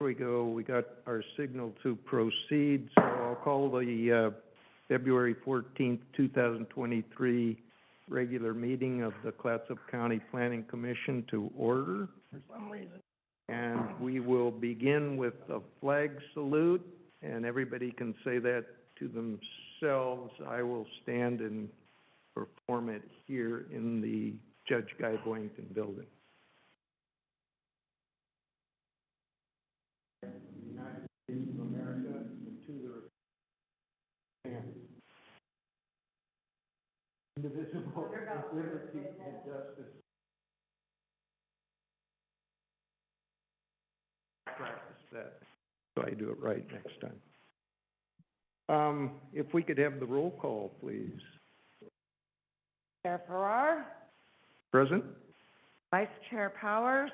Here we go. We got our signal to proceed. So I'll call the February 14th, 2023 regular meeting of the Clatsop County Planning Commission to order for some reason. And we will begin with a flag salute, and everybody can say that to themselves. I will stand and perform it here in the Judge Guy Boynton building. United States of America, and to the republic, indivisible, with liberty and justice. Practice that, so I do it right next time. If we could have the roll call, please. Chair Farrar. Present. Vice Chair Powers.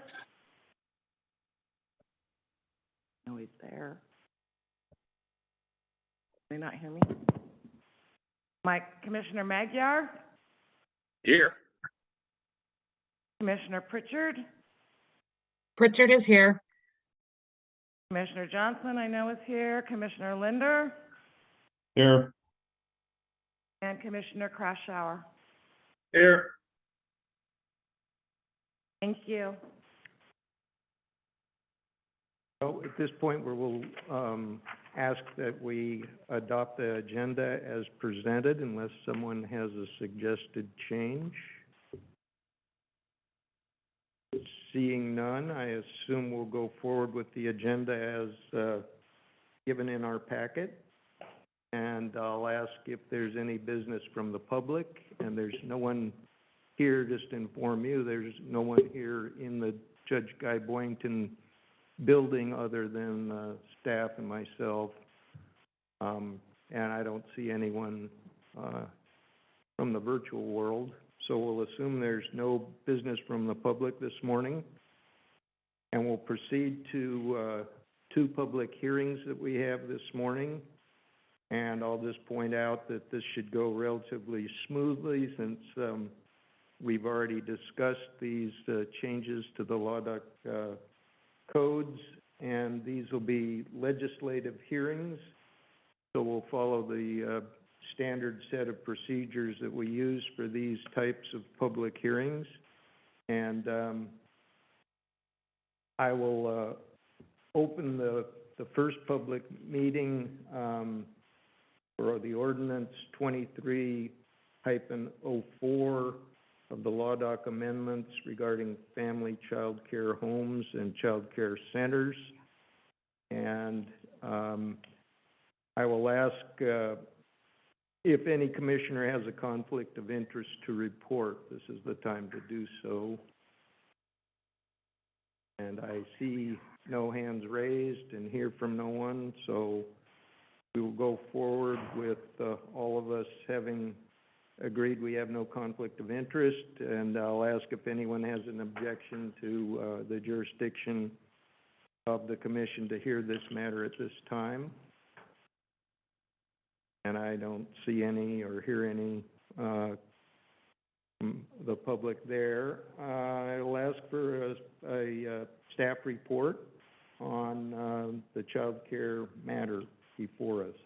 No, he's there. Can they not hear me? Commissioner Magyar. Here. Commissioner Pritchard. Pritchard is here. Commissioner Johnson, I know, is here. Commissioner Linder. Here. And Commissioner Kraschauer. Here. Thank you. So at this point, we will ask that we adopt the agenda as presented unless someone has a suggested change. Seeing none, I assume we'll go forward with the agenda as given in our packet. And I'll ask if there's any business from the public, and there's no one here, just to inform you, there's no one here in the Judge Guy Boynton building other than staff and myself, and I don't see anyone from the virtual world, so we'll assume there's no business from the public this morning, and we'll proceed to two public hearings that we have this morning. And I'll just point out that this should go relatively smoothly since we've already discussed these changes to the Law Doc codes, and these will be legislative hearings. So we'll follow the standard set of procedures that we use for these types of public hearings. And I will open the first public meeting for the ordinance 23-04 of the Law Doc amendments regarding family child care homes and child care centers. And I will ask if any commissioner has a conflict of interest to report. This is the time to do so. And I see no hands raised and hear from no one, so we will go forward with all of us having agreed we have no conflict of interest, and I'll ask if anyone has an objection to the jurisdiction of the commission to hear this matter at this time. And I don't see any or hear any from the public there. I'll ask for a staff report on the child care matter before us.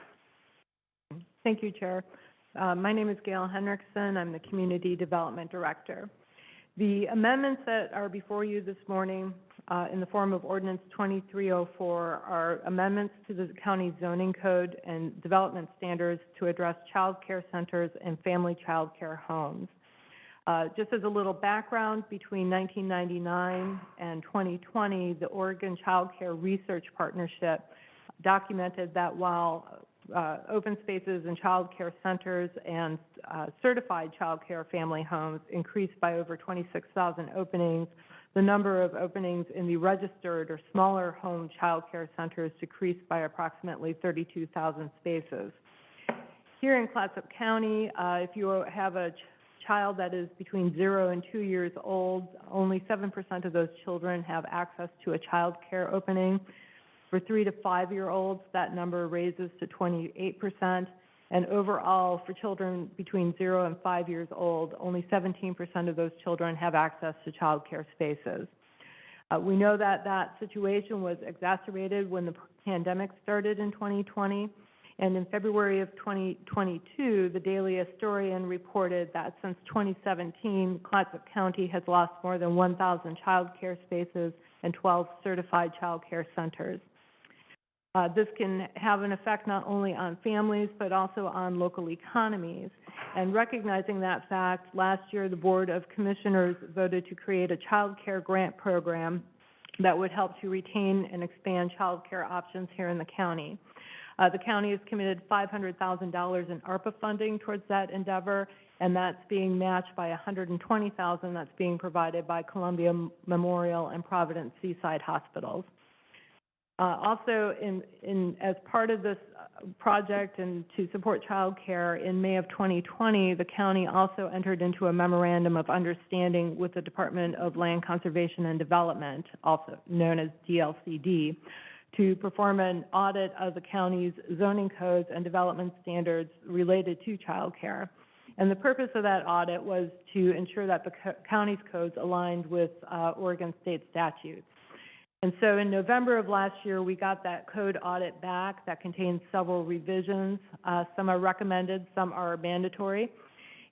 Thank you, Chair. My name is Gail Henriksen. I'm the Community Development Director. The amendments that are before you this morning in the form of Ordinance 2304 are amendments to the county zoning code and development standards to address child care centers and family child care homes. Just as a little background, between 1999 and 2020, the Oregon Child Care Research Partnership documented that while open spaces and child care centers and certified child care family homes increased by over 26,000 openings, the number of openings in the registered or smaller home child care centers decreased by approximately 32,000 spaces. Here in Clatsop County, if you have a child that is between 0 and 2 years old, only 7% of those children have access to a child care opening. For 3 to 5 year olds, that number raises to 28%. And overall, for children between 0 and 5 years old, only 17% of those children have access to child care spaces. We know that that situation was exacerbated when the pandemic started in 2020, and in February of 2022, the Daily Historian reported that since 2017, Clatsop County has lost more than 1,000 child care spaces and 12 certified child care centers. This can have an effect not only on families, but also on local economies. And recognizing that fact, last year the Board of Commissioners voted to create a child care grant program that would help to retain and expand child care options here in the county. The county has committed $500,000 in ARPA funding towards that endeavor, and that's being matched by $120,000 that's being provided by Columbia Memorial and Providence Seaside Hospitals. Also, as part of this project and to support child care, in May of 2020, the county also entered into a memorandum of understanding with the Department of Land Conservation and Development, also known as DLCD, to perform an audit of the county's zoning codes and development standards related to child care. And the purpose of that audit was to ensure that the county's codes aligned with Oregon state statutes. And so in November of last year, we got that code audit back that contains several revisions. Some are recommended, some are mandatory.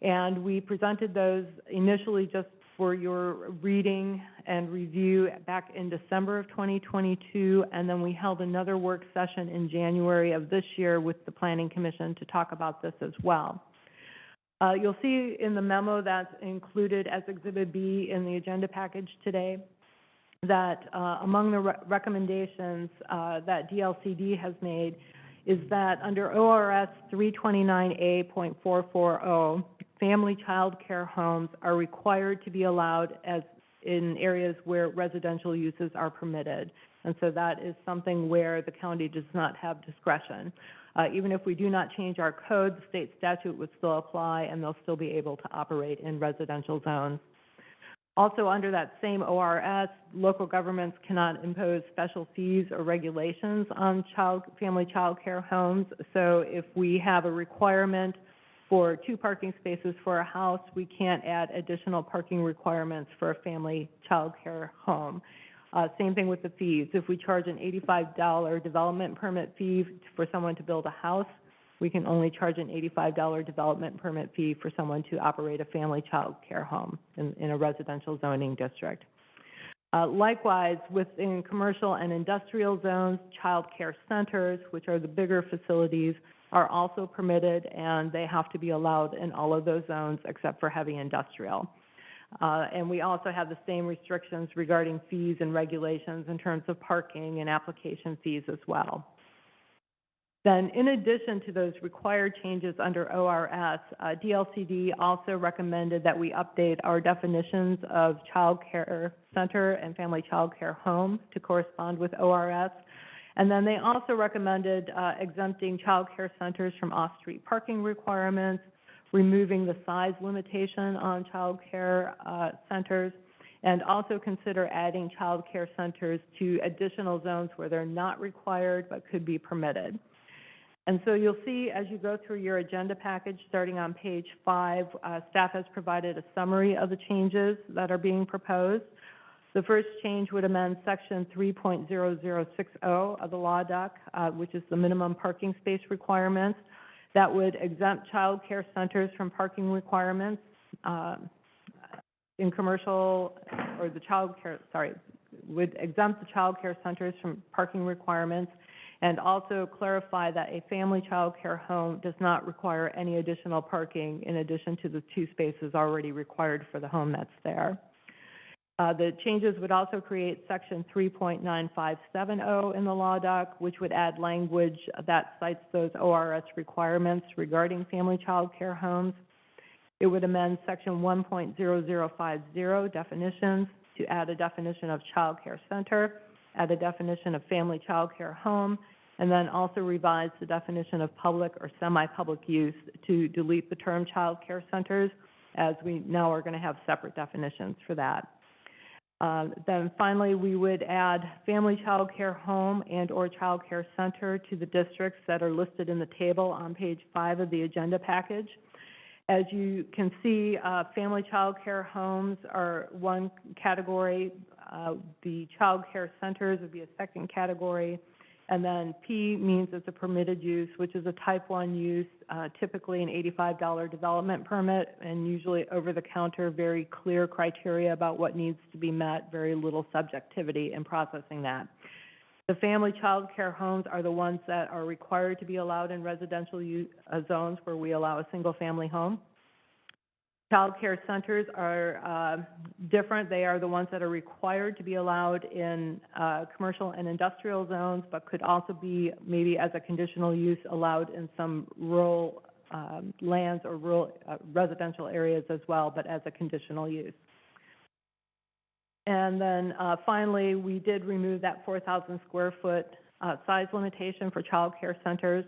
And we presented those initially just for your reading and review back in December of 2022, and then we held another work session in January of this year with the Planning Commission to talk about this as well. You'll see in the memo that's included as Exhibit B in the agenda package today that among the recommendations that DLCD has made is that under ORS 329A.440, family child care homes are required to be allowed as in areas where residential uses are permitted. And so that is something where the county does not have discretion. Even if we do not change our code, the state statute would still apply and they'll still be able to operate in residential zones. Also, under that same ORS, local governments cannot impose special fees or regulations on family child care homes. So if we have a requirement for 2 parking spaces for a house, we can't add additional parking requirements for a family child care home. Same thing with the fees. If we charge an $85 development permit fee for someone to build a house, we can only charge an $85 development permit fee for someone to operate a family child care home in a residential zoning district. Likewise, within commercial and industrial zones, child care centers, which are the bigger facilities, are also permitted, and they have to be allowed in all of those zones except for heavy industrial. And we also have the same restrictions regarding fees and regulations in terms of parking and application fees as well. Then, in addition to those required changes under ORS, DLCD also recommended that we update our definitions of child care center and family child care home to correspond with ORS. And then they also recommended exempting child care centers from off-street parking requirements, removing the size limitation on child care centers, and also consider adding child care centers to additional zones where they're not required but could be permitted. And so you'll see as you go through your agenda package, starting on page 5, staff has provided a summary of the changes that are being proposed. The first change would amend section 3.0060 of the law doc, which is the minimum parking space requirements. That would exempt child care centers from parking requirements in commercial, or the child care, would exempt the child care centers from parking requirements, and also clarify that a family child care home does not require any additional parking in addition to the 2 spaces already required for the home that's there. The changes would also create section 3.9570 in the law doc, which would add language that cites those ORS requirements regarding family child care homes. It would amend section 1.0050 definitions to add a definition of child care center, add a definition of family child care home, and then also revise the definition of public or semi-public use to delete the term child care centers, as we now are going to have separate definitions for that. Then finally, we would add family child care home and or child care center to the districts that are listed in the table on page 5 of the agenda package. As you can see, family child care homes are one category The child care centers would be a second category. And then P means it's a permitted use, which is a type 1 use, typically an $85 development permit, and usually over-the-counter, very clear criteria about what needs to be met, very little subjectivity in processing that. The family child care homes are the ones that are required to be allowed in residential zones where we allow a single-family home. Child care centers are different. They are the ones that are required to be allowed in commercial and industrial zones, but could also be maybe as a conditional use allowed in some rural lands or rural residential areas as well, but as a conditional use. And then finally, we did remove that 4,000 square foot size limitation for child care centers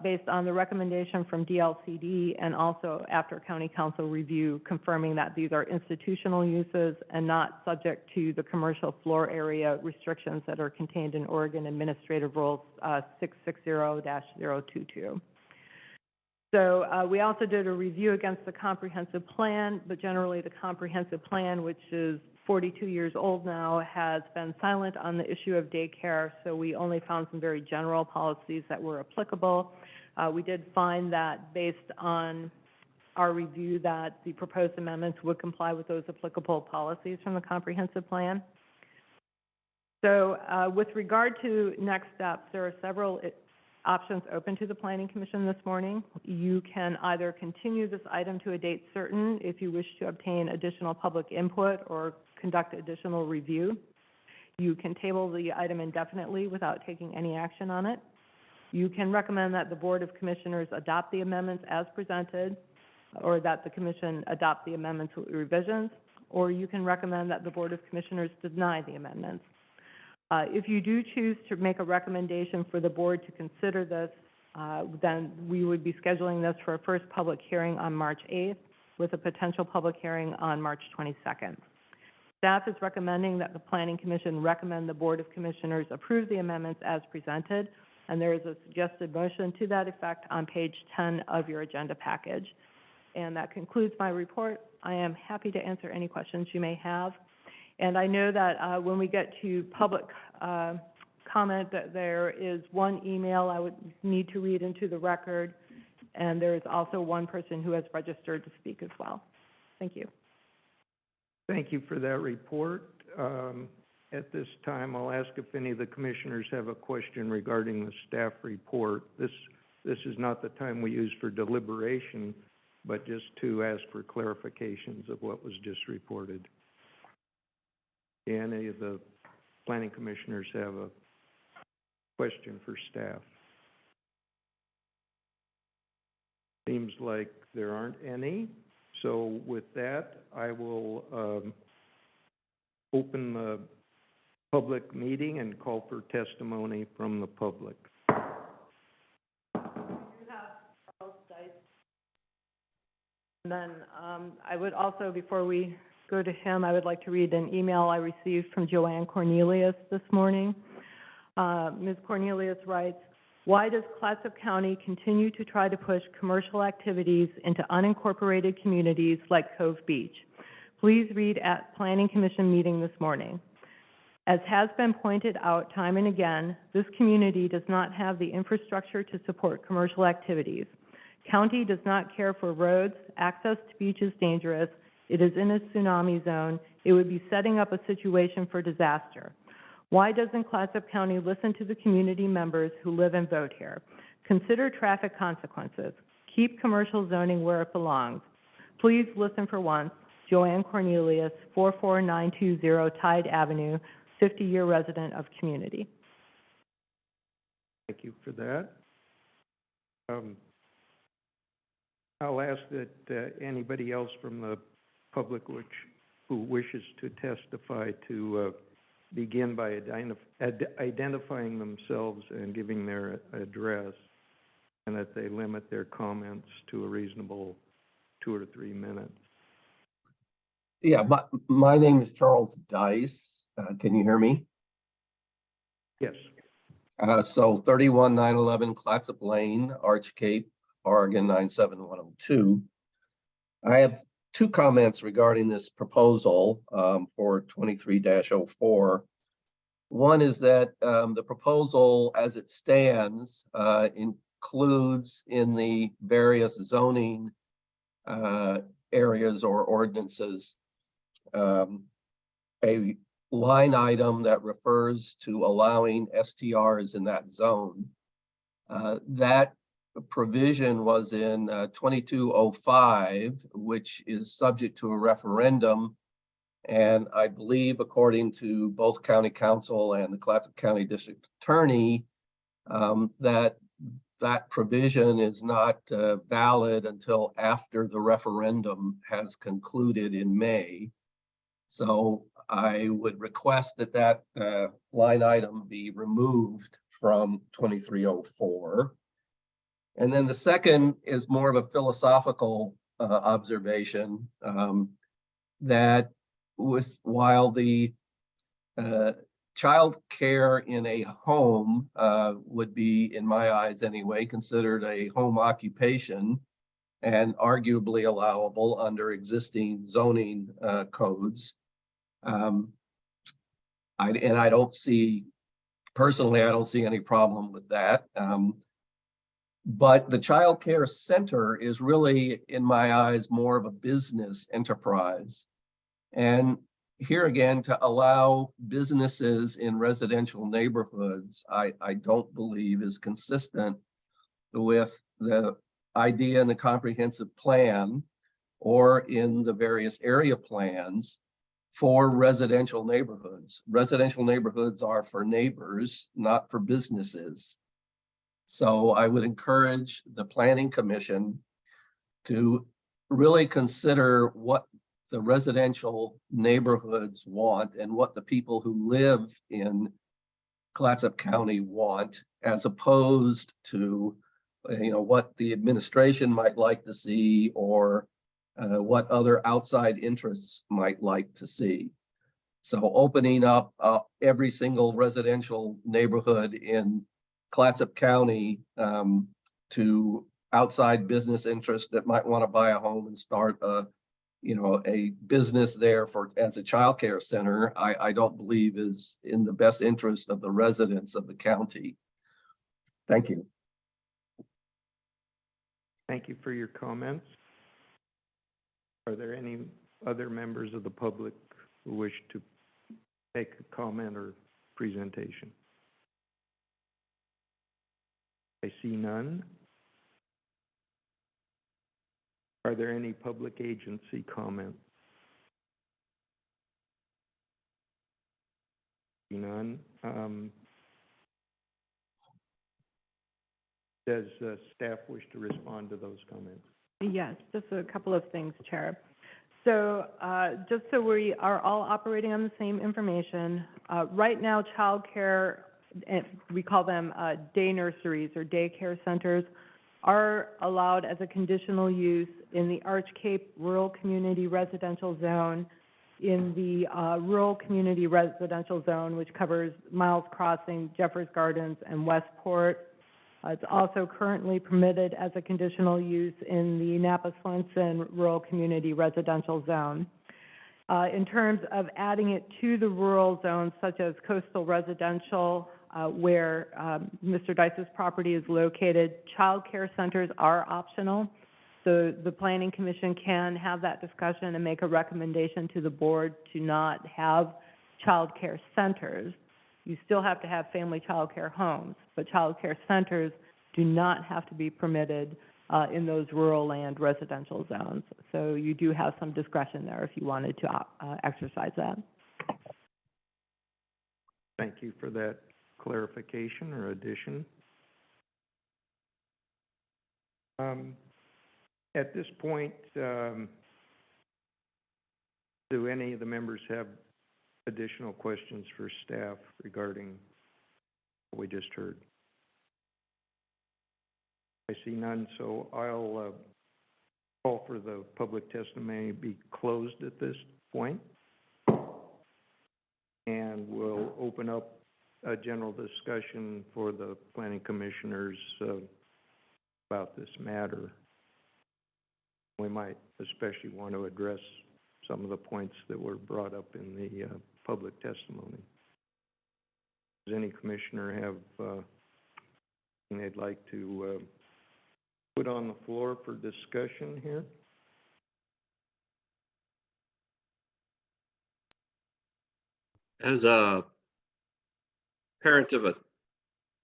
based on the recommendation from DLCD and also after county council review confirming that these are institutional uses and not subject to the commercial floor area restrictions that are contained in Oregon Administrative Rules 660-022. So we also did a review against the comprehensive plan, but generally the comprehensive plan, which is 42 years old now, has been silent on the issue of daycare, so we only found some very general policies that were applicable. We did find that based on our review that the proposed amendments would comply with those applicable policies from the comprehensive plan. So with regard to next steps, there are several options open to the Planning Commission this morning. You can either continue this item to a date certain if you wish to obtain additional public input or conduct additional review. You can table the item indefinitely without taking any action on it. You can recommend that the Board of Commissioners adopt the amendments as presented, or that the Commission adopt the amendments with revisions, or you can recommend that the Board of Commissioners deny the amendments. If you do choose to make a recommendation for the board to consider this, then we would be scheduling this for a first public hearing on March 8th with a potential public hearing on March 22nd. Staff is recommending that the Planning Commission recommend the Board of Commissioners approve the amendments as presented, and there is a suggested motion to that effect on page 10 of your agenda package. And that concludes my report. I am happy to answer any questions you may have. And I know that when we get to public comment, that there is one email I would need to read into the record, and there is also one person who has registered to speak as well. Thank you. Thank you for that report. At this time, I'll ask if any of the commissioners have a question regarding the staff report. This is not the time we use for deliberation, but just to ask for clarifications of what was just reported. Do any of the planning commissioners have a question for staff? Seems like there aren't any. So with that, I will open the public meeting and call for testimony from the public. And then I would also, before we go to him, I would like to read an email I received from Joanne Cornelius this morning. Ms. Cornelius writes, "Why does Clatsop County continue to try to push commercial activities into unincorporated communities like Cove Beach? Please read at Planning Commission meeting this morning. As has been pointed out time and again, this community does not have the infrastructure to support commercial activities. County does not care for roads, access to beach is dangerous, it is in a tsunami zone, it would be setting up a situation for disaster. Why doesn't Clatsop County listen to the community members who live and vote here? Consider traffic consequences. Keep commercial zoning where it belongs. Please listen for once. Joanne Cornelius, 44920 Tide Avenue, 50-year resident of community." Thank you for that. I'll ask that anybody else from the public who wishes to testify to begin by identifying themselves and giving their address, and that they limit their comments to a reasonable 2 or 3 minutes. Yeah, my name is Charles Dice. Can you hear me? Yes. So 31911 Clatsop Lane, Arch Cape, Oregon 97102. I have two comments regarding this proposal for 23-04. One is that the proposal as it stands includes in the various zoning areas or ordinances a line item that refers to allowing STRs in that zone. That provision was in 2205, which is subject to a referendum. And I believe, according to both County Council and the Clatsop County District Attorney, that provision is not valid until after the referendum has concluded in May. So I would request that line item be removed from 2304. And then the second is more of a philosophical observation, that while the child care in a home would be, in my eyes anyway, considered a home occupation and arguably allowable under existing zoning codes. I don't see, personally, I don't see any problem with that. But the child care center is really, in my eyes, more of a business enterprise. And here again, to allow businesses in residential neighborhoods, I don't believe is consistent with the idea in the comprehensive plan or in the various area plans for residential neighborhoods. Residential neighborhoods are for neighbors, not for businesses. So I would encourage the Planning Commission to really consider what the residential neighborhoods want and what the people who live in Clatsop County want, as opposed to what the administration might like to see or what other outside interests might like to see. So opening up every single residential neighborhood in Clatsop County to outside business interests that might want to buy a home and start a business there as a child care center, I don't believe is in the best interest of the residents of the county. Thank you. Thank you for your comments. Are there any other members of the public who wish to make a comment or presentation? I see none. Are there any public agency comments? None. Does staff wish to respond to those comments? Yes, just a couple of things, Chair. So just so we are all operating on the same information, right now childcare, we call them day nurseries or daycare centers, are allowed as a conditional use in the Arch Cape Rural Community Residential Zone, in the Rural Community Residential Zone, which covers Miles Crossing, Jeffers Gardens, and Westport. It's also currently permitted as a conditional use in the Napa-Swenson Rural Community Residential Zone. In terms of adding it to the rural zones, such as coastal residential, where Mr. Dice's property is located, child care centers are optional. So the Planning Commission can have that discussion and make a recommendation to the board to not have child care centers. You still have to have family child care homes, but child care centers do not have to be permitted in those rural land residential zones. So you do have some discretion there if you wanted to exercise that. Thank you for that clarification or addition. At this point, do any of the members have additional questions for staff regarding what we just heard? I see none, so I'll call for the public testimony to be closed at this point. And we'll open up a general discussion for the planning commissioners about this matter. we might especially want to address some of the points that were brought up in the public testimony. Does any commissioner have anything they'd like to put on the floor for discussion here? As a parent of a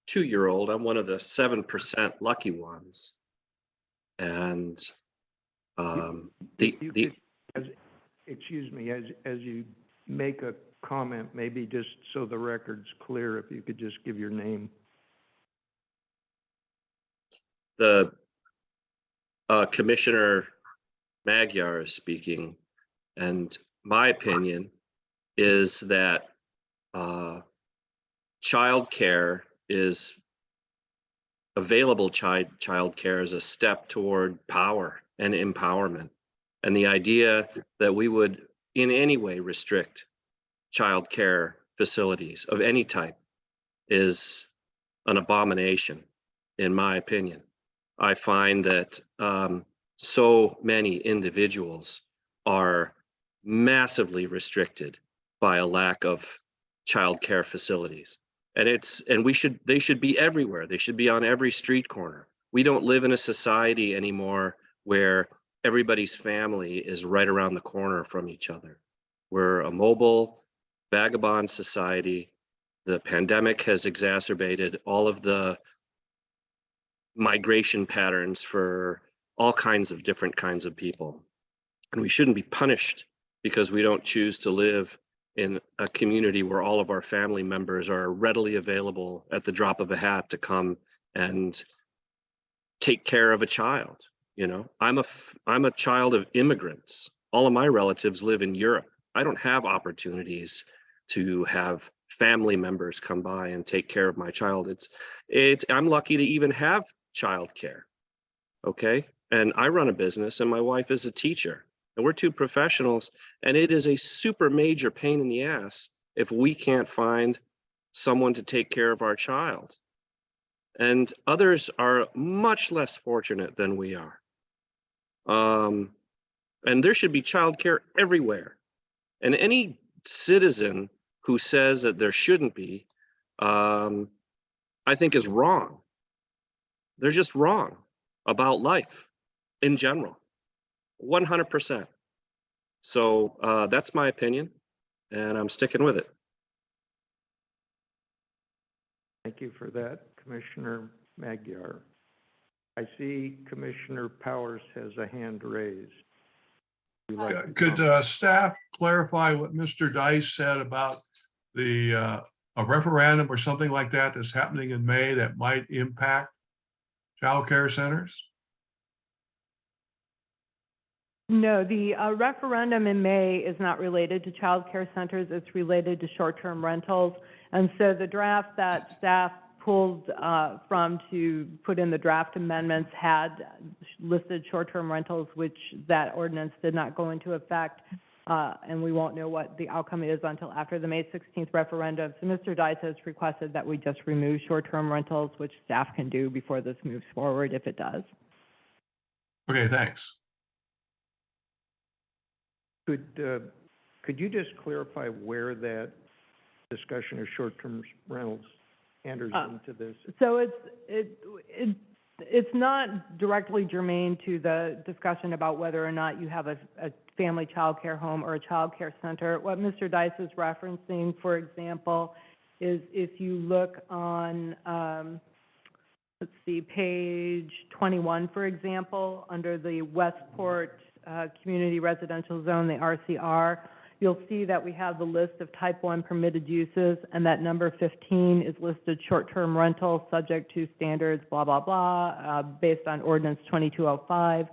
2-year-old, I'm one of the 7% lucky ones. And You could, excuse me, as you make a comment, maybe just so the record's clear, if you could just give your name. the Commissioner Magyar is speaking, and my opinion is that child care is available child care is a step toward power and empowerment. And the idea that we would in any way restrict child care facilities of any type is an abomination, in my opinion. I find that so many individuals are massively restricted by a lack of child care facilities. And they should be everywhere. They should be on every street corner. We don't live in a society anymore where everybody's family is right around the corner from each other. We're a mobile, vagabond society. The pandemic has exacerbated all of the migration patterns for all kinds of different kinds of people. And we shouldn't be punished because we don't choose to live in a community where all of our family members are readily available at the drop of a hat to come and take care of a child. You know, I'm a child of immigrants. All of my relatives live in Europe. I don't have opportunities to have family members come by and take care of my child. I'm lucky to even have childcare. Okay. And I run a business and my wife is a teacher. And we're two professionals, and it is a super major pain in the ass if we can't find someone to take care of our child. And others are much less fortunate than we are. And there should be childcare everywhere. And any citizen who says that there shouldn't be, I think is wrong. They're just wrong about life in general. 100%. So that's my opinion, and I'm sticking with it. Thank you for that, Commissioner Magyar. I see Commissioner Powers has a hand raised. Would you like to Could comment? staff clarify what Mr. Dice said about a referendum or something like that that's happening in May that might impact childcare centers? No, the referendum in May is not related to child care centers. It's related to short-term rentals. And so the draft that staff pulled from to put in the draft amendments had listed short-term rentals, which that ordinance did not go into effect. And we won't know what the outcome is until after the May 16th referendum. So Mr. Dice has requested that we just remove short-term rentals, which staff can do before this moves forward if it does. Okay, thanks. Could you just clarify where that discussion of short-term rentals enters into this? So it's not directly germane to the discussion about whether or not you have a family child care home or a child care center. What Mr. Dice is referencing, for example, is if you look on, let's see, page 21, for example, under the Westport Community Residential Zone, the RCR, you'll see that we have the list of type 1 permitted uses, and that number 15 is listed short-term rental subject to standards, blah, blah, blah, based on Ordinance 2205.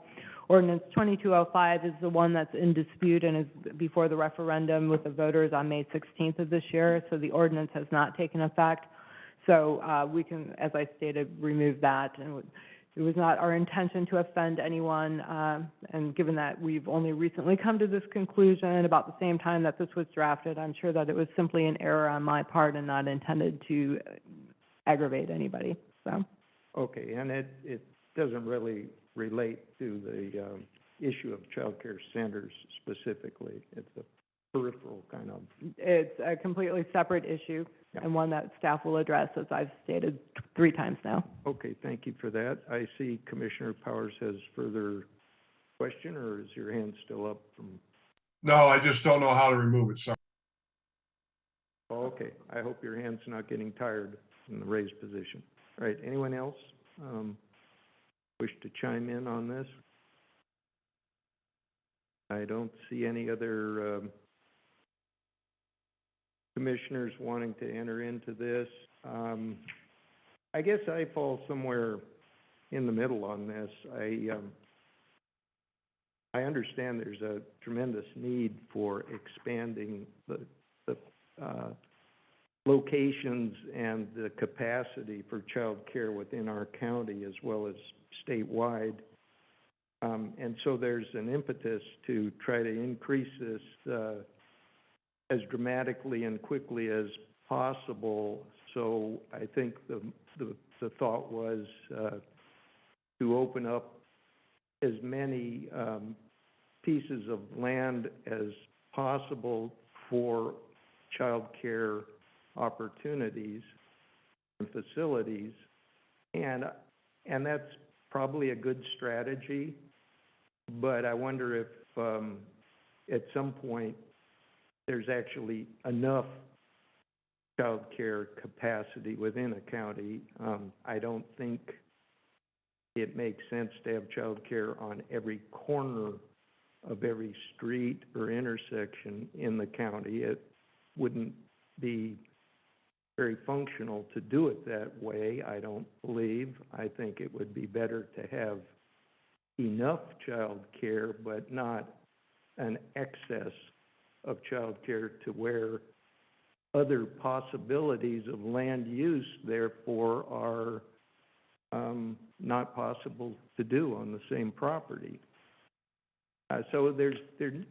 Ordinance 2205 is the one that's in dispute and is before the referendum with the voters on May 16th of this year, so the ordinance has not taken effect. So we can, as I stated, remove that. And it was not our intention to offend anyone, and given that we've only recently come to this conclusion about the same time that this was drafted, I'm sure that it was simply an error on my part and not intended to aggravate anybody, so. Okay, and it doesn't really relate to the issue of childcare centers specifically. It's a peripheral kind of, It's a completely separate issue Yeah. and one that staff will address, as I've stated 3 times now. okay, thank you for that. I see Commissioner Powers has further question, or is your hand still up from? No, I just don't know how to remove it, sorry. Oh, okay, I hope your hand's not getting tired in the raised position. All right, anyone else, wish to chime in on this? I don't see any other, commissioners wanting to enter into this. I guess I fall somewhere in the middle on this. I understand there's a tremendous need for expanding the locations and the capacity for child care within our county as well as statewide. And so there's an impetus to try to increase this as dramatically and quickly as possible. So I think the thought was to open up as many pieces of land as possible for child care opportunities and facilities. And that's probably a good strategy, but I wonder if at some point there's actually enough child care capacity within a county. I don't think it makes sense to have child care on every corner of every street or intersection in the county. It wouldn't be very functional to do it that way, I don't believe. I think it would be better to have enough child care, but not an excess of child care to where other possibilities of land use, therefore, are not possible to do on the same property. So there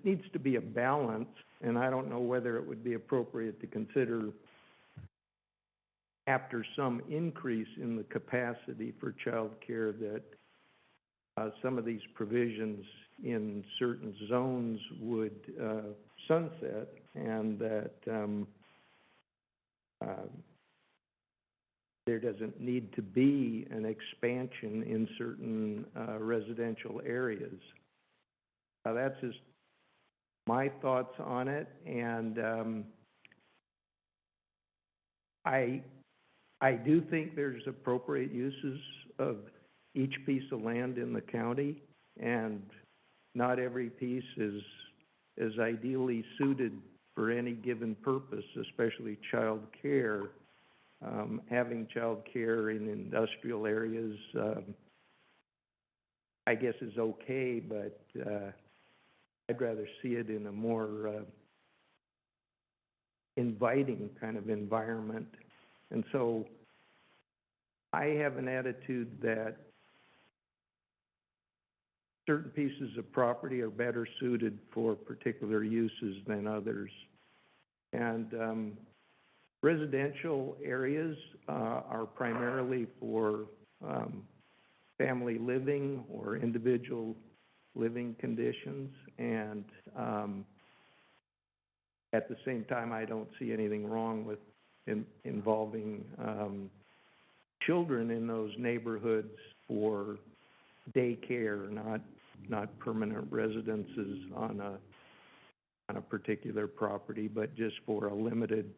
needs to be a balance, and I don't know whether it would be appropriate to consider, after some increase in the capacity for child care, that some of these provisions in certain zones would sunset, and that there doesn't need to be an expansion in certain residential areas. That's just my thoughts on it, and I do think there's appropriate uses of each piece of land in the county, and not every piece is ideally suited for any given purpose, especially child care. Having child care in industrial areas, I guess is okay, but I'd rather see it in a more inviting kind of environment. And so I have an attitude that certain pieces of property are better suited for particular uses than others. And residential areas are primarily for family living or individual living conditions, and at the same time, I don't see anything wrong with involving children in those neighborhoods for daycare, not permanent residences on a particular property, but just for a limited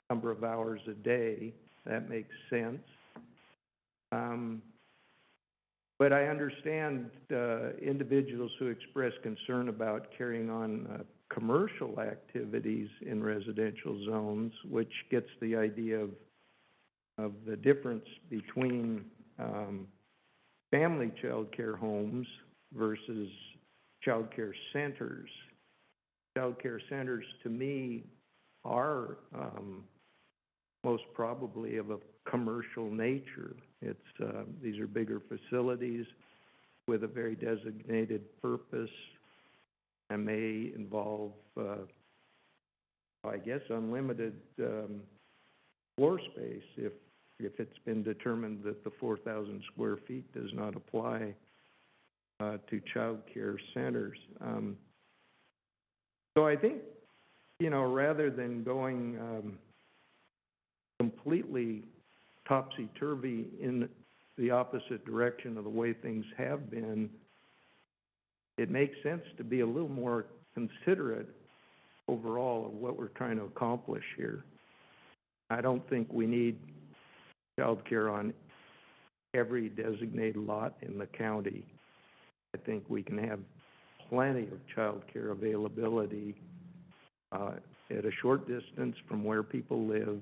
number of hours a day. That makes sense. But I understand individuals who express concern about carrying on commercial activities in residential zones, which gets the idea of the difference between family child care homes versus child care centers. Child care centers, to me, are most probably of a commercial nature. These are bigger facilities with a very designated purpose, and may involve, I guess, unlimited floor space if it's been determined that the 4,000 square feet does not apply to child care centers. So I think, rather than going completely topsy-turvy in the opposite direction of the way things have been, it makes sense to be a little more considerate overall of what we're trying to accomplish here. I don't think we need childcare on every designated lot in the county. I think we can have plenty of childcare availability at a short distance from where people live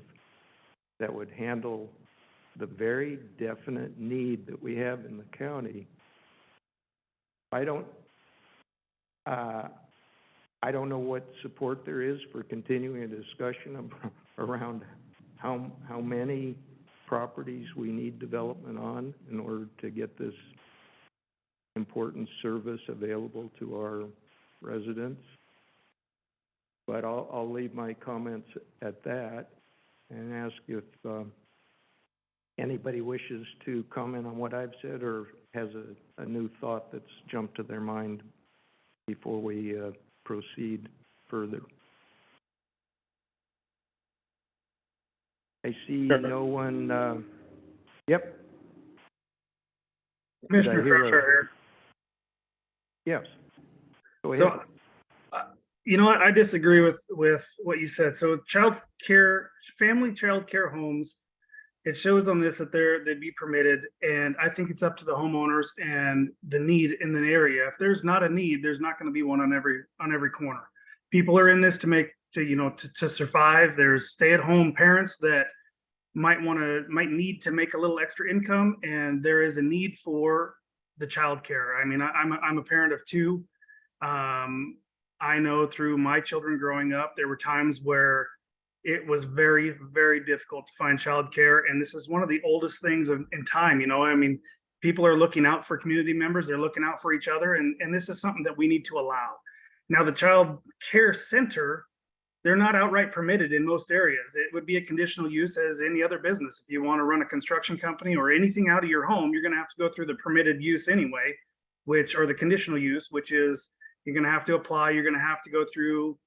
that would handle the very definite need that we have in the county. I don't know what support there is for continuing a discussion around how many properties we need development on in order to get this important service available to our residents. But I'll leave my comments at that and ask if anybody wishes to comment on what I've said or has a new thought that's jumped to their mind before we proceed further. I see no one, yep. Commissioner Croucher here. Yes. Go ahead. So, you know what, I disagree with what you said. So family child care homes, it shows on this that they'd be permitted, and I think it's up to the homeowners and the need in the area. If there's not a need, there's not going to be one on every corner. People are in this to survive. There's stay-at-home parents that might need to make a little extra income, and there is a need for the child care. I mean, I'm a parent of two. I know through my children growing up, there were times where it was very, very difficult to find childcare, and this is one of the oldest things in time. I mean, people are looking out for community members; they're looking out for each other, and this is something that we need to allow. Now, the child care center, they're not outright permitted in most areas. It would be a conditional use as any other business. If you want to run a construction company or anything out of your home, you're going to have to go through the permitted use anyway, or the conditional use, which is you're going to have to apply. You're going to have to go through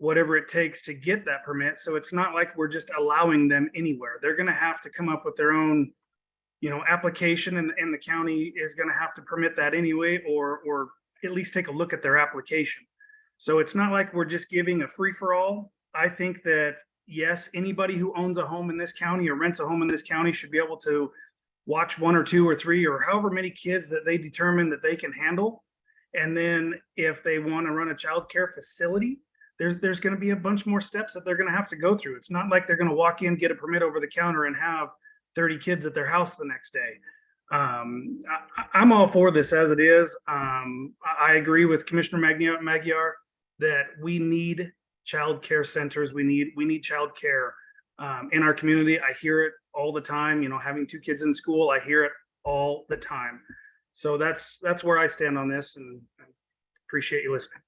whatever it takes to get that permit. So it's not like we're just allowing them anywhere. They're going to have to come up with their own, application, and the county is going to have to permit that anyway, or at least take a look at their application. So it's not like we're just giving a free for all. I think that, yes, anybody who owns a home in this county or rents a home in this county should be able to watch one or two or three or however many kids that they determine that they can handle. And then if they want to run a child care facility, there's going to be a bunch more steps that they're going to have to go through. It's not like they're going to walk in, get a permit over the counter, and have 30 kids at their house the next day. I'm all for this as it is. I agree with Commissioner Magyar that we need child care centers. We need child care in our community. I hear it all the time. Having two kids in school, I hear it all the time. So that's where I stand on this, and appreciate you listening.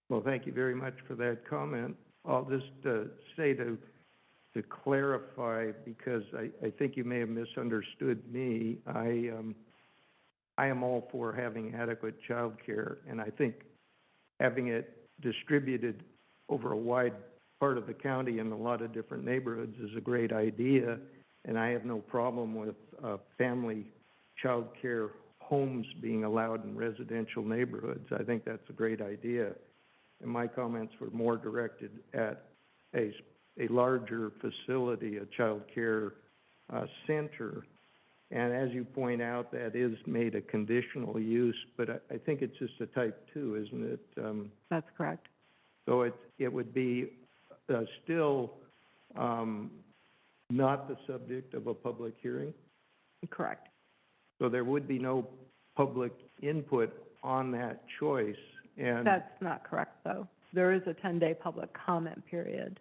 Well, thank you very much for that comment. I'll just say to clarify, because I think you may have misunderstood me. I am all for having adequate child care, and I think having it distributed over a wide part of the county in a lot of different neighborhoods is a great idea, and I have no problem with family child care homes being allowed in residential neighborhoods. I think that's a great idea. And my comments were more directed at a larger facility, a child care center. And as you point out, that is made a conditional use, but I think it's just a type 2, isn't it? That's correct. So it would be still not the subject of a public hearing? Correct. So there would be no public input on that choice, and That's not correct, though. There is a 10-day public comment period,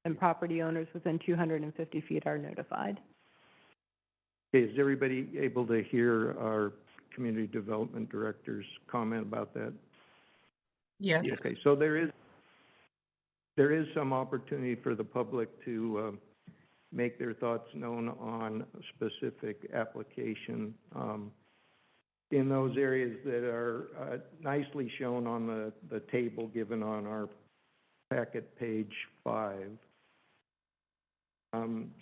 and property owners within 250 feet are notified. okay, is everybody able to hear our community development director's comment about that? Yes. Okay, so there is some opportunity for the public to make their thoughts known on a specific application. in those areas that are nicely shown on the table given on our packet, page 5.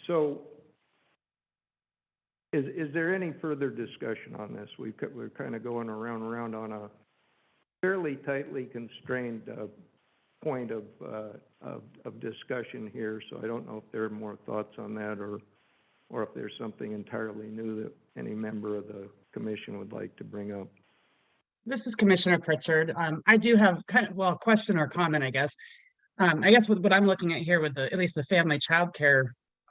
So is there any further discussion on this? We're kind of going around and around on a fairly tightly constrained point of discussion here, so I don't know if there are more thoughts on that or if there's something entirely new that any member of the commission would like to bring up. This is Commissioner Pritchard. I do have kind of, well, a question or comment, I guess. I guess with what I'm looking at here with at least the family childcare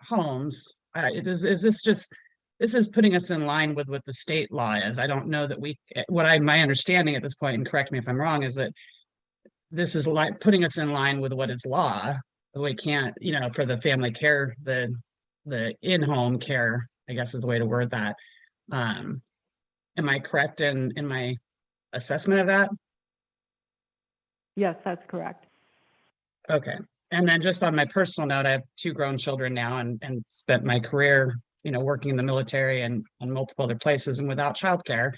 homes, is this just, this is putting us in line with what the state law is. I don't know that my understanding at this point, and correct me if I'm wrong, is that this is like putting us in line with what is law. We can't, for the family care, the in-home care, I guess is the way to word that. Am I correct in my assessment of that? Yes, that's correct. Okay. And then just on my personal note, I have 2 grown children now and spent my career, working in the military and multiple other places. And without childcare,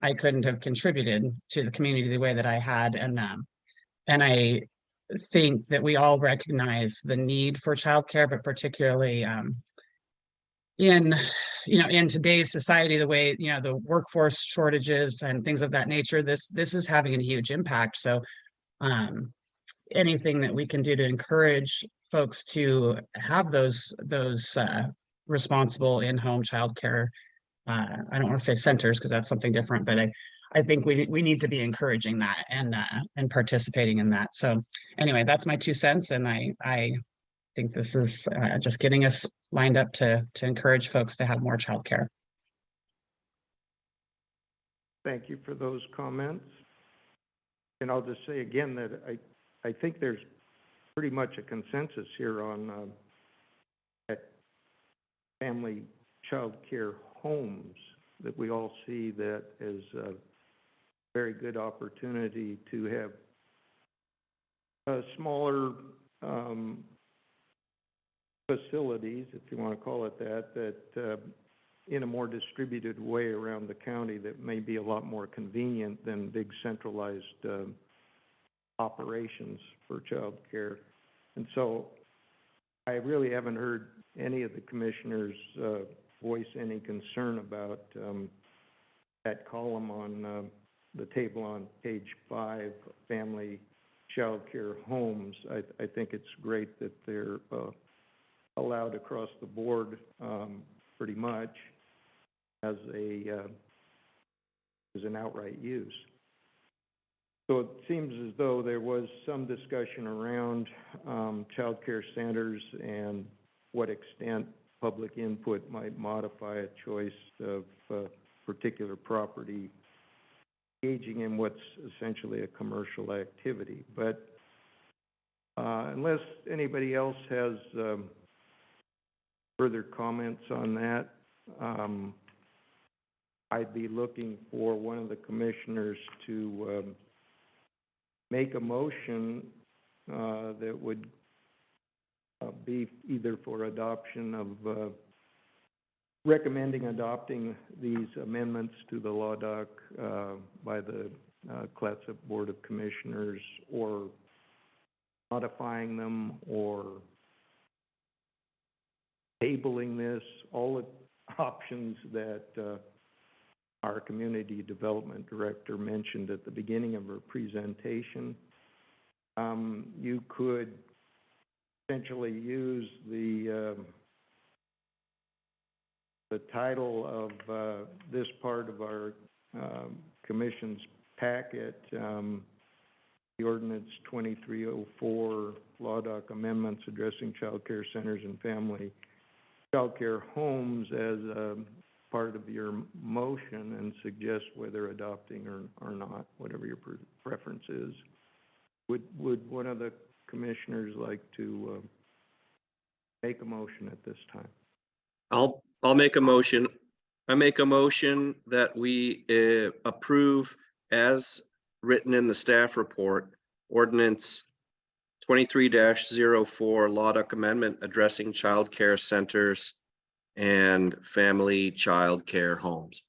I couldn't have contributed to the community the way that I had. And I think that we all recognize the need for childcare, but particularly in today's society, the way, the workforce shortages and things of that nature, this is having a huge impact. So anything that we can do to encourage folks to have those responsible in-home childcare, I don't want to say centers because that's something different, but I think we need to be encouraging that and participating in that. So anyway, that's my 2 cents, and I think this is just getting us lined up to encourage folks to have more childcare. Thank you for those comments. And I'll just say again that I think there's pretty much a consensus here on family child care homes, that we all see that as a very good opportunity to have smaller facilities, if you want to call it that in a more distributed way around the county that may be a lot more convenient than big centralized operations for child care. And so I really haven't heard any of the commissioners voice any concern about that column on the table on page 5, family child care homes. I think it's great that they're allowed across the board pretty much as an outright use. So it seems as though there was some discussion around child care centers and what extent public input might modify a choice of particular property engaging in what's essentially a commercial activity. But unless anybody else has further comments on that, I'd be looking for one of the commissioners to make a motion that would be either for adoption of recommending adopting these amendments to the law doc by the Clatsop Board of Commissioners, or modifying them, or tabling this, all the options that our community development director mentioned at the beginning of her presentation. You could essentially use the title of this part of our commission's packet, the ordinance 2304 law doc amendments addressing child care centers and family child care homes, as part of your motion, and suggest whether adopting or not, whatever your preference is. Would one of the commissioners like to make a motion at this time? I'll make a motion. I make a motion that we approve, as written in the staff report, ordinance 23-04 law doc amendment addressing child care centers and family child care homes.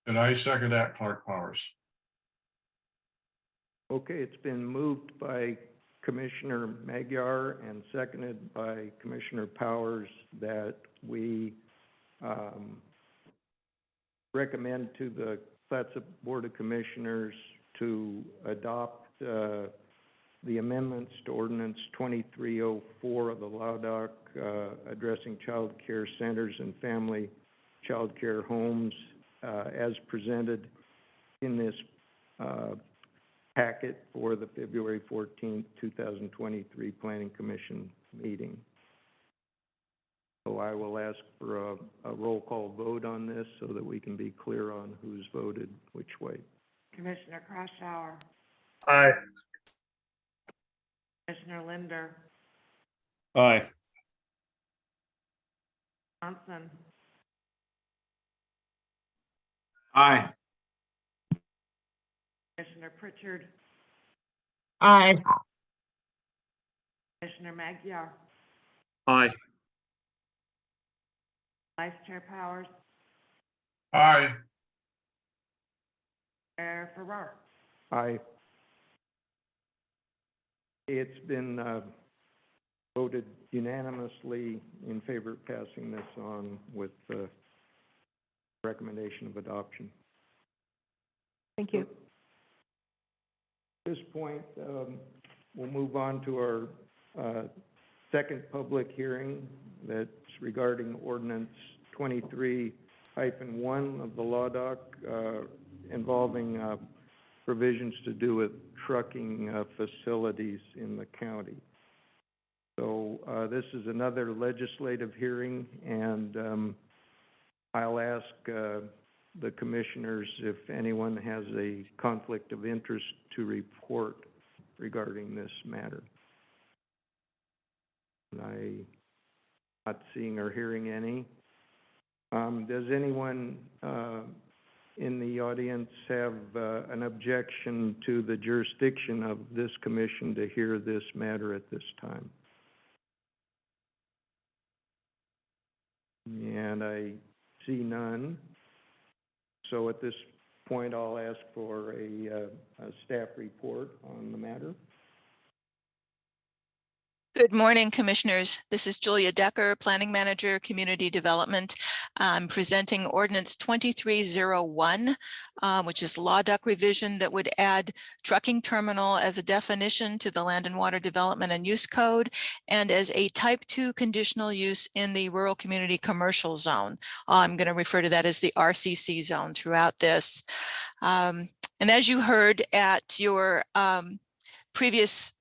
And I second that, Clark Powers. Okay, it's been moved by Commissioner Magyar and seconded by Commissioner Powers that we recommend to the Clatsop Board of Commissioners to adopt the amendments to Ordinance 2304 of the Loudock addressing child care centers and family child care homes as presented in this packet for the February 14th, 2023 Planning Commission meeting. So I will ask for a roll call vote on this so that we can be clear on who's voted which way. Commissioner Croshour, Aye. Commissioner Linder, Aye. Johnson, Aye. Commissioner Pritchard, Aye. Commissioner Magyar, Aye. Vice Chair Powers, Aye. Chair Farrar. Aye. It's been voted unanimously in favor of passing this on with the recommendation of adoption. Thank you. At this point, we'll move on to our second public hearing that's regarding Ordinance 23-1 of the Loudock involving provisions to do with trucking facilities in the county. So this is another legislative hearing, and I'll ask the commissioners if anyone has a conflict of interest to report regarding this matter. And I'm not seeing or hearing any. Does anyone in the audience have an objection to the jurisdiction of this commission to hear this matter at this time? And I see none. So at this point, I'll ask for a staff report on the matter. Good morning, Commissioners. This is Julia Decker, Planning Manager, Community Development. I'm presenting Ordinance 2301, which is Loudock revision that would add trucking terminal as a definition to the Land and Water Development and Use Code and as a Type 2 conditional use in the Rural Community Commercial Zone. I'm going to refer to that as the RCC zone throughout this. And as you heard at your previous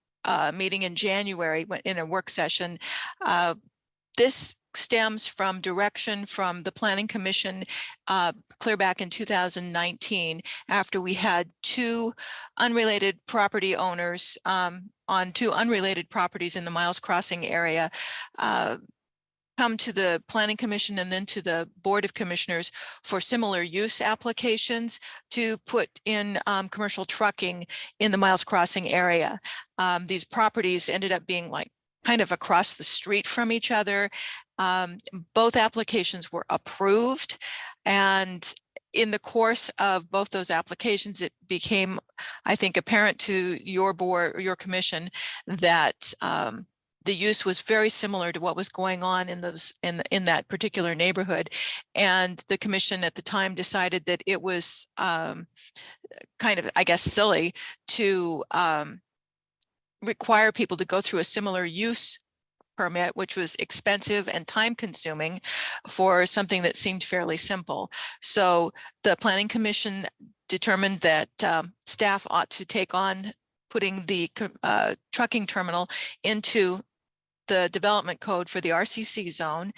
meeting in January in a work session. This stems from direction from the Planning Commission clear back in 2019 after we had two unrelated property owners on two unrelated properties in the Miles Crossing area come to the Planning Commission and then to the Board of Commissioners for similar use applications to put in commercial trucking in the Miles Crossing area. These properties ended up being like kind of across the street from each other. Both applications were approved, and in the course of both those applications, it became, I think, apparent to your board, your commission, that the use was very similar to what was going on in those in that particular neighborhood, and the commission at the time decided that it was kind of, I guess, silly to require people to go through a similar use permit, which was expensive and time consuming for something that seemed fairly simple. So the Planning Commission determined that staff ought to take on putting the trucking terminal into the development code for the RCC zone.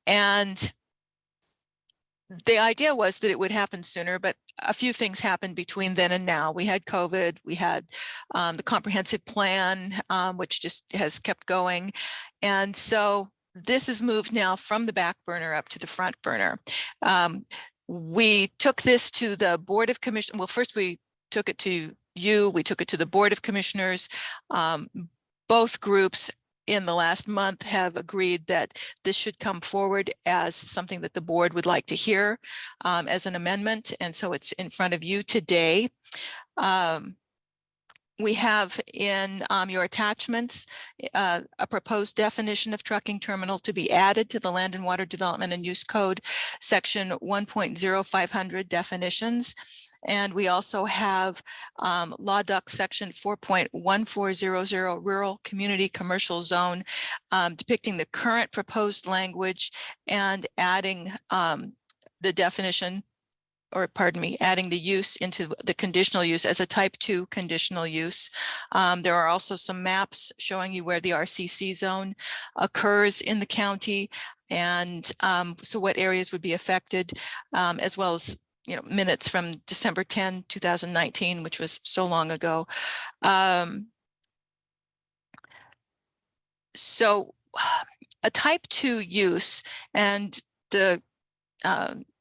And the idea was that it would happen sooner, but a few things happened between then and now. We had COVID, we had the comprehensive plan, which just has kept going. And so this is moved now from the back burner up to the front burner. We took this to the Board of Commissioners. Well, first we took it to you, we took it to the Board of Commissioners. Both groups in the last month have agreed that this should come forward as something that the board would like to hear as an amendment. And so it's in front of you today. We have in your attachments a proposed definition of trucking terminal to be added to the Land and Water Development and Use Code, section 1.0500 definitions. And we also have Law Duck section 4.1400 rural community commercial zone depicting the current proposed language and adding the definition, or pardon me, adding the use into the conditional use as a type 2 conditional use. There are also some maps showing you where the RCC zone occurs in the county, and so what areas would be affected, as well as minutes from December 10, 2019, which was so long ago. So a type 2 use, and the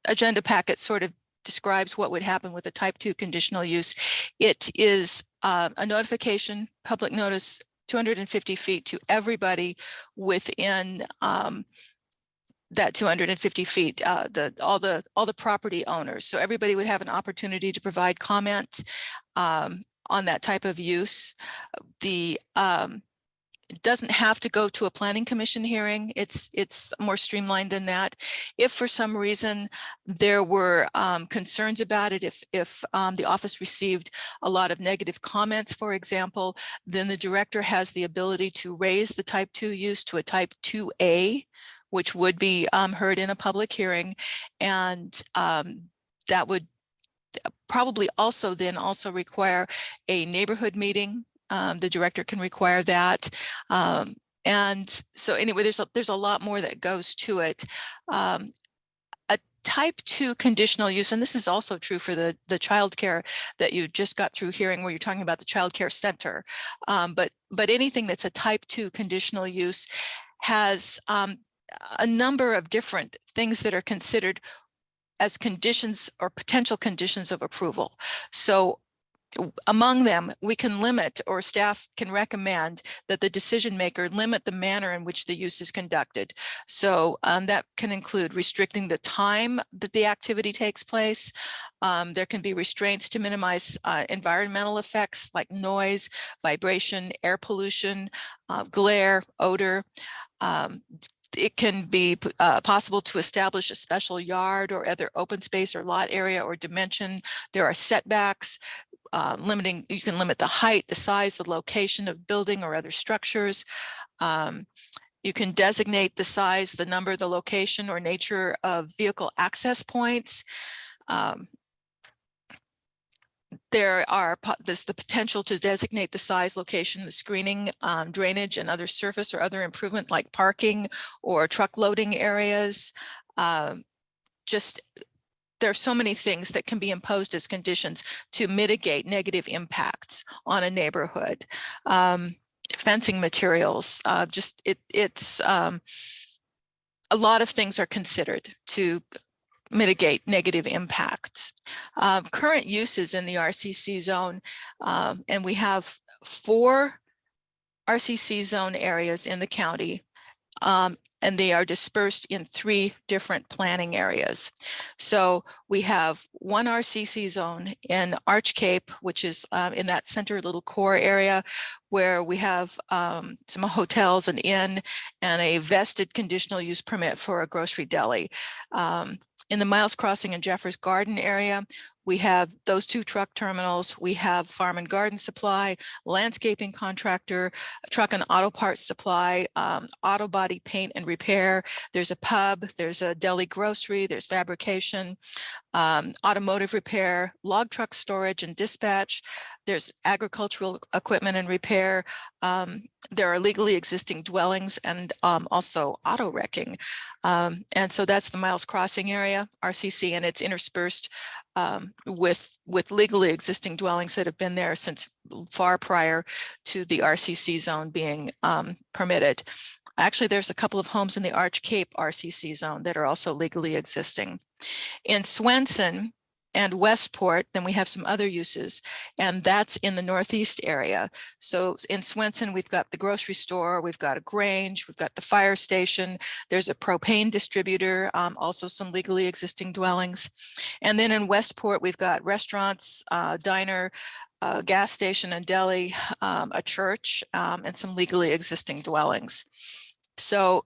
agenda packet sort of describes what would happen with a type 2 conditional use. It is a notification, public notice, 250 feet to everybody within that 250 feet, all the property owners. So everybody would have an opportunity to provide comment on that type of use. It doesn't have to go to a planning commission hearing. It's more streamlined than that. If for some reason there were concerns about it, if the office received a lot of negative comments, for example, then the director has the ability to raise the type 2 use to a type 2A, which would be heard in a public hearing. And that would probably also then require a neighborhood meeting. The director can require that. And so anyway, there's a lot more that goes to it. A type 2 conditional use, and this is also true for the childcare that you just got through hearing, where you're talking about the childcare center. But anything that's a type 2 conditional use has a number of different things that are considered as conditions or potential conditions of approval. So among them, we can limit, or staff can recommend that the decision maker limit the manner in which the use is conducted. So that can include restricting the time that the activity takes place. There can be restraints to minimize environmental effects like noise, vibration, air pollution, glare, odor. It can be possible to establish a special yard or other open space or lot area or dimension. There are setbacks. You can limit the height, the size, the location of building or other structures. You can designate the size, the number, the location, or nature of vehicle access points. There's the potential to designate the size, location, the screening, drainage, and other surface or other improvement like parking or truck loading areas. There are so many things that can be imposed as conditions to mitigate negative impacts on a neighborhood. Fencing materials, it's a lot of things are considered to mitigate negative impacts. Current uses in the RCC zone, and we have 4 RCC zone areas in the county. And they are dispersed in 3 different planning areas. So we have one RCC zone in Arch Cape, which is in that center little core area, where we have some hotels, an inn, and a vested conditional use permit for a grocery deli. In the Miles Crossing and Jeffers Garden area, we have those 2 truck terminals. We have farm and garden supply, landscaping contractor, truck and auto parts supply, auto body paint and repair. There's a pub, there's a deli grocery, there's fabrication, automotive repair, log truck storage and dispatch. There's agricultural equipment and repair. There are legally existing dwellings and also auto wrecking. And so that's the Miles Crossing area, RCC, and it's interspersed with legally existing dwellings that have been there since far prior to the RCC zone being permitted. Actually, there's a couple of homes in the Arch Cape RCC zone that are also legally existing. In Swenson, and Westport, then we have some other uses, and that's in the northeast area. So in Swenson, we've got the grocery store, we've got a Grange, we've got the fire station, there's a propane distributor, also some legally existing dwellings. And then in Westport, we've got restaurants, diner, gas station and deli, a church, and some legally existing dwellings. So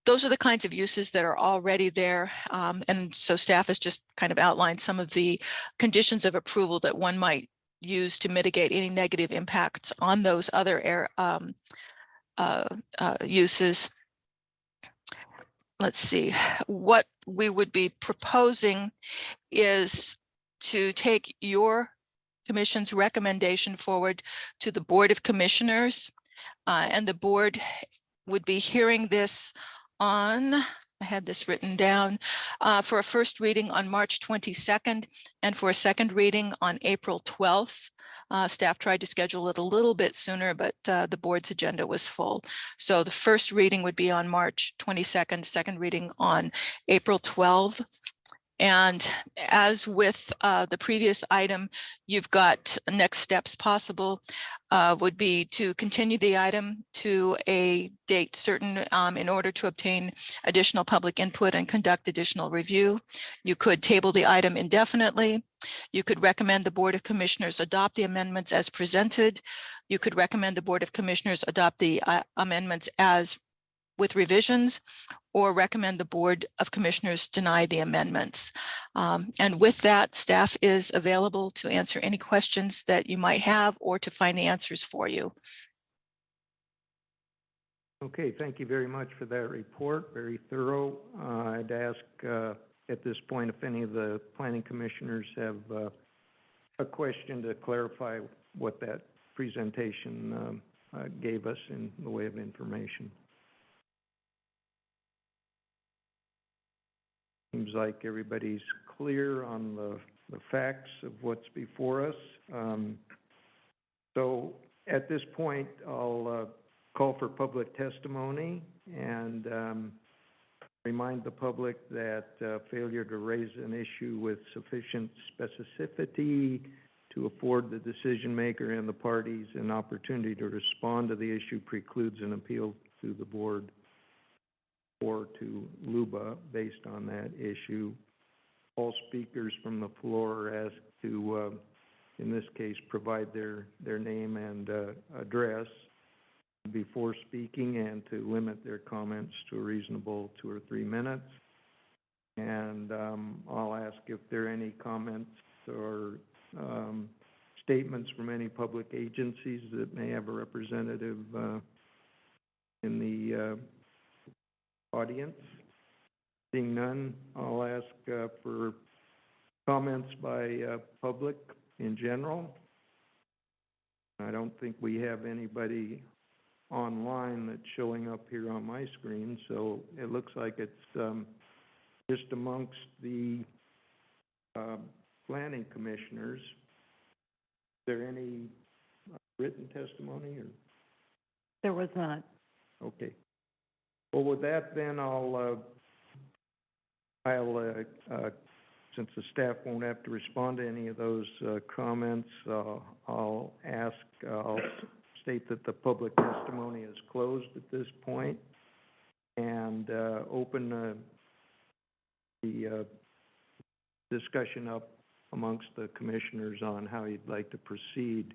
those are the kinds of uses that are already there. And so staff has just kind of outlined some of the conditions of approval that one might use to mitigate any negative impacts on those other uses. Let's see, what we would be proposing is to take your commission's recommendation forward to the Board of Commissioners, and the board would be hearing this on, I had this written down, for a first reading on March 22nd and for a second reading on April 12th. Staff tried to schedule it a little bit sooner, but the board's agenda was full. So the first reading would be on March 22nd, second reading on April 12th. And as with the previous item, you've got next steps possible would be to continue the item to a date certain in order to obtain additional public input and conduct additional review. You could table the item indefinitely. You could recommend the Board of Commissioners adopt the amendments as presented. You could recommend the Board of Commissioners adopt the amendments as with revisions, or recommend the Board of Commissioners deny the amendments. And with that, staff is available to answer any questions that you might have or to find the answers for you. Okay, thank you very much for that report, very thorough. I'd ask at this point if any of the planning commissioners have a question to clarify what that presentation gave us in the way of information. Seems like everybody's clear on the facts of what's before us. So at this point, I'll call for public testimony and remind the public that failure to raise an issue with sufficient specificity to afford the decision maker and the parties an opportunity to respond to the issue precludes an appeal to the board or to LUBA based on that issue. All speakers from the floor are asked to, in this case, provide their name and address before speaking and to limit their comments to a reasonable 2 or 3 minutes. And I'll ask if there are any comments or statements from any public agencies that may have a representative in the audience. Seeing none, I'll ask for comments by public in general. I don't think we have anybody online that's showing up here on my screen, so it looks like it's just amongst the planning commissioners. Is there any written testimony? Or? There was not. Okay. Well, with that, then I'll since the staff won't have to respond to any of those comments, I'll state that the public testimony is closed at this point and open the discussion up amongst the commissioners on how you'd like to proceed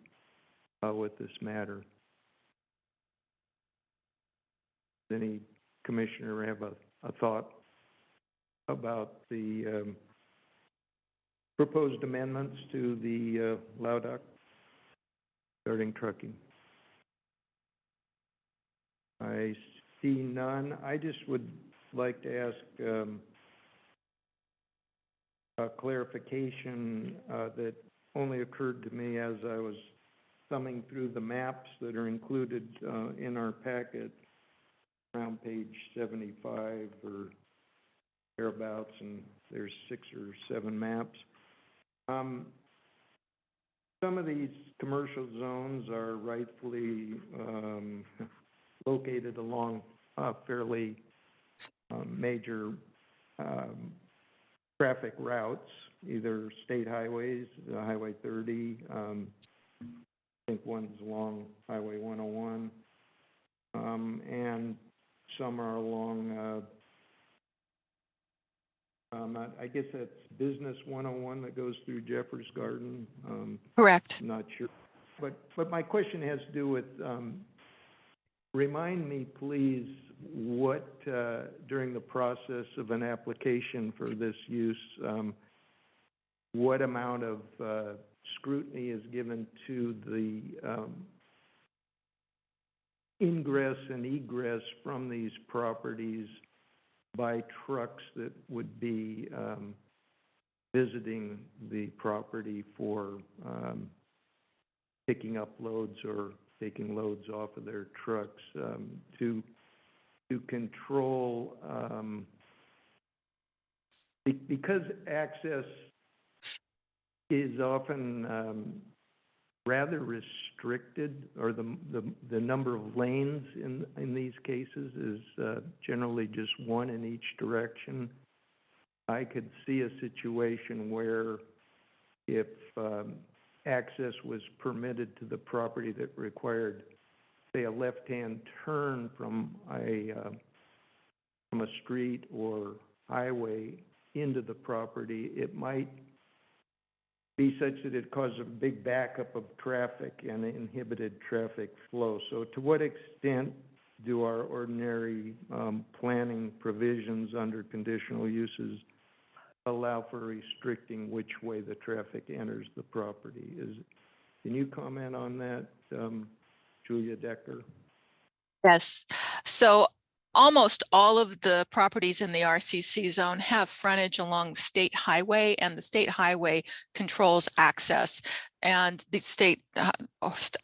with this matter. Does any commissioner have a thought about the proposed amendments to the LAUDOC regarding trucking? I see none. I just would like to ask a clarification that only occurred to me as I was thumbing through the maps that are included in our packet around page 75 or thereabouts, and there's 6 or 7 maps. Some of these commercial zones are rightfully located along fairly major traffic routes, either state highways, Highway 30, I think one's along Highway 101, and some are along, I guess that's Business 101 that goes through Jeffers Garden. Correct. I'm not sure. But my question has to do with, remind me, please, what, during the process of an application for this use, what amount of scrutiny is given to the ingress and egress from these properties by trucks that would be visiting the property for picking up loads or taking loads off of their trucks, to control, because access is often rather restricted, or the number of lanes in these cases is generally just one in each direction. I could see a situation where if access was permitted to the property that required, say, a left-hand turn from a street or highway into the property, it might be such that it caused a big backup of traffic and inhibited traffic flow. So to what extent do our ordinary planning provisions under conditional uses allow for restricting which way the traffic enters the property? Can you comment on that, Julia Decker? Yes. So almost all of the properties in the RCC zone have frontage along the state highway, and the state highway controls access. And the state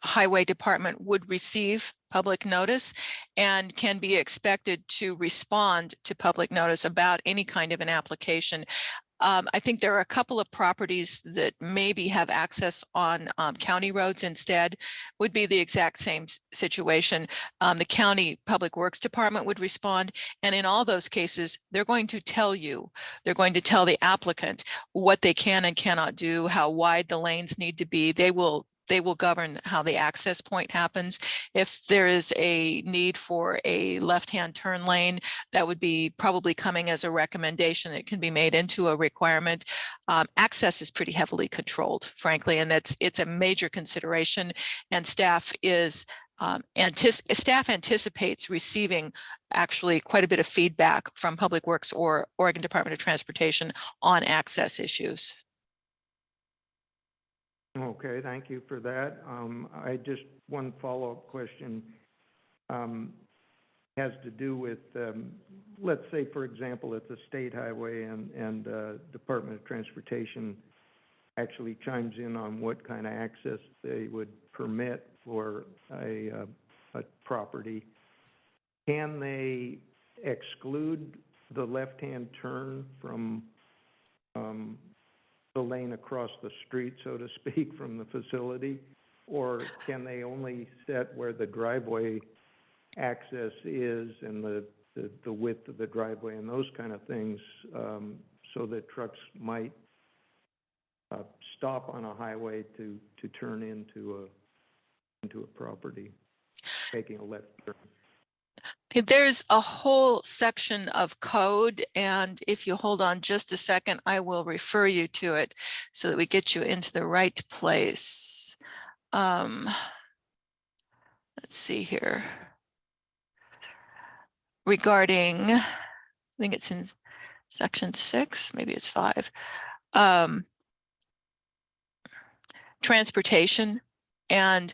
highway department would receive public notice and can be expected to respond to public notice about any kind of an application. I think there are a couple of properties that maybe have access on county roads instead. Would be the exact same situation. The county public works department would respond, and in all those cases, they're going to tell the applicant what they can and cannot do, how wide the lanes need to be. They will govern how the access point happens. If there is a need for a left-hand turn lane, that would be probably coming as a recommendation. It can be made into a requirement. Access is pretty heavily controlled, frankly, and it's a major consideration. And staff anticipates receiving actually quite a bit of feedback from Public Works or Oregon Department of Transportation on access issues. Okay, thank you for that. I just, one follow-up question has to do with, let's say, for example, it's a state highway and Department of Transportation actually chimes in on what kind of access they would permit for a property. Can they exclude the left-hand turn from the lane across the street, so to speak, from the facility? Or can they only set where the driveway access is and the width of the driveway and those kind of things, so that trucks might stop on a highway to turn into a property, taking a left turn? There's a whole section of code, and if you hold on just a second, I will refer you to it so that we get you into the right place. Let's see here. Regarding, I think it's in section 6, maybe it's 5. Transportation and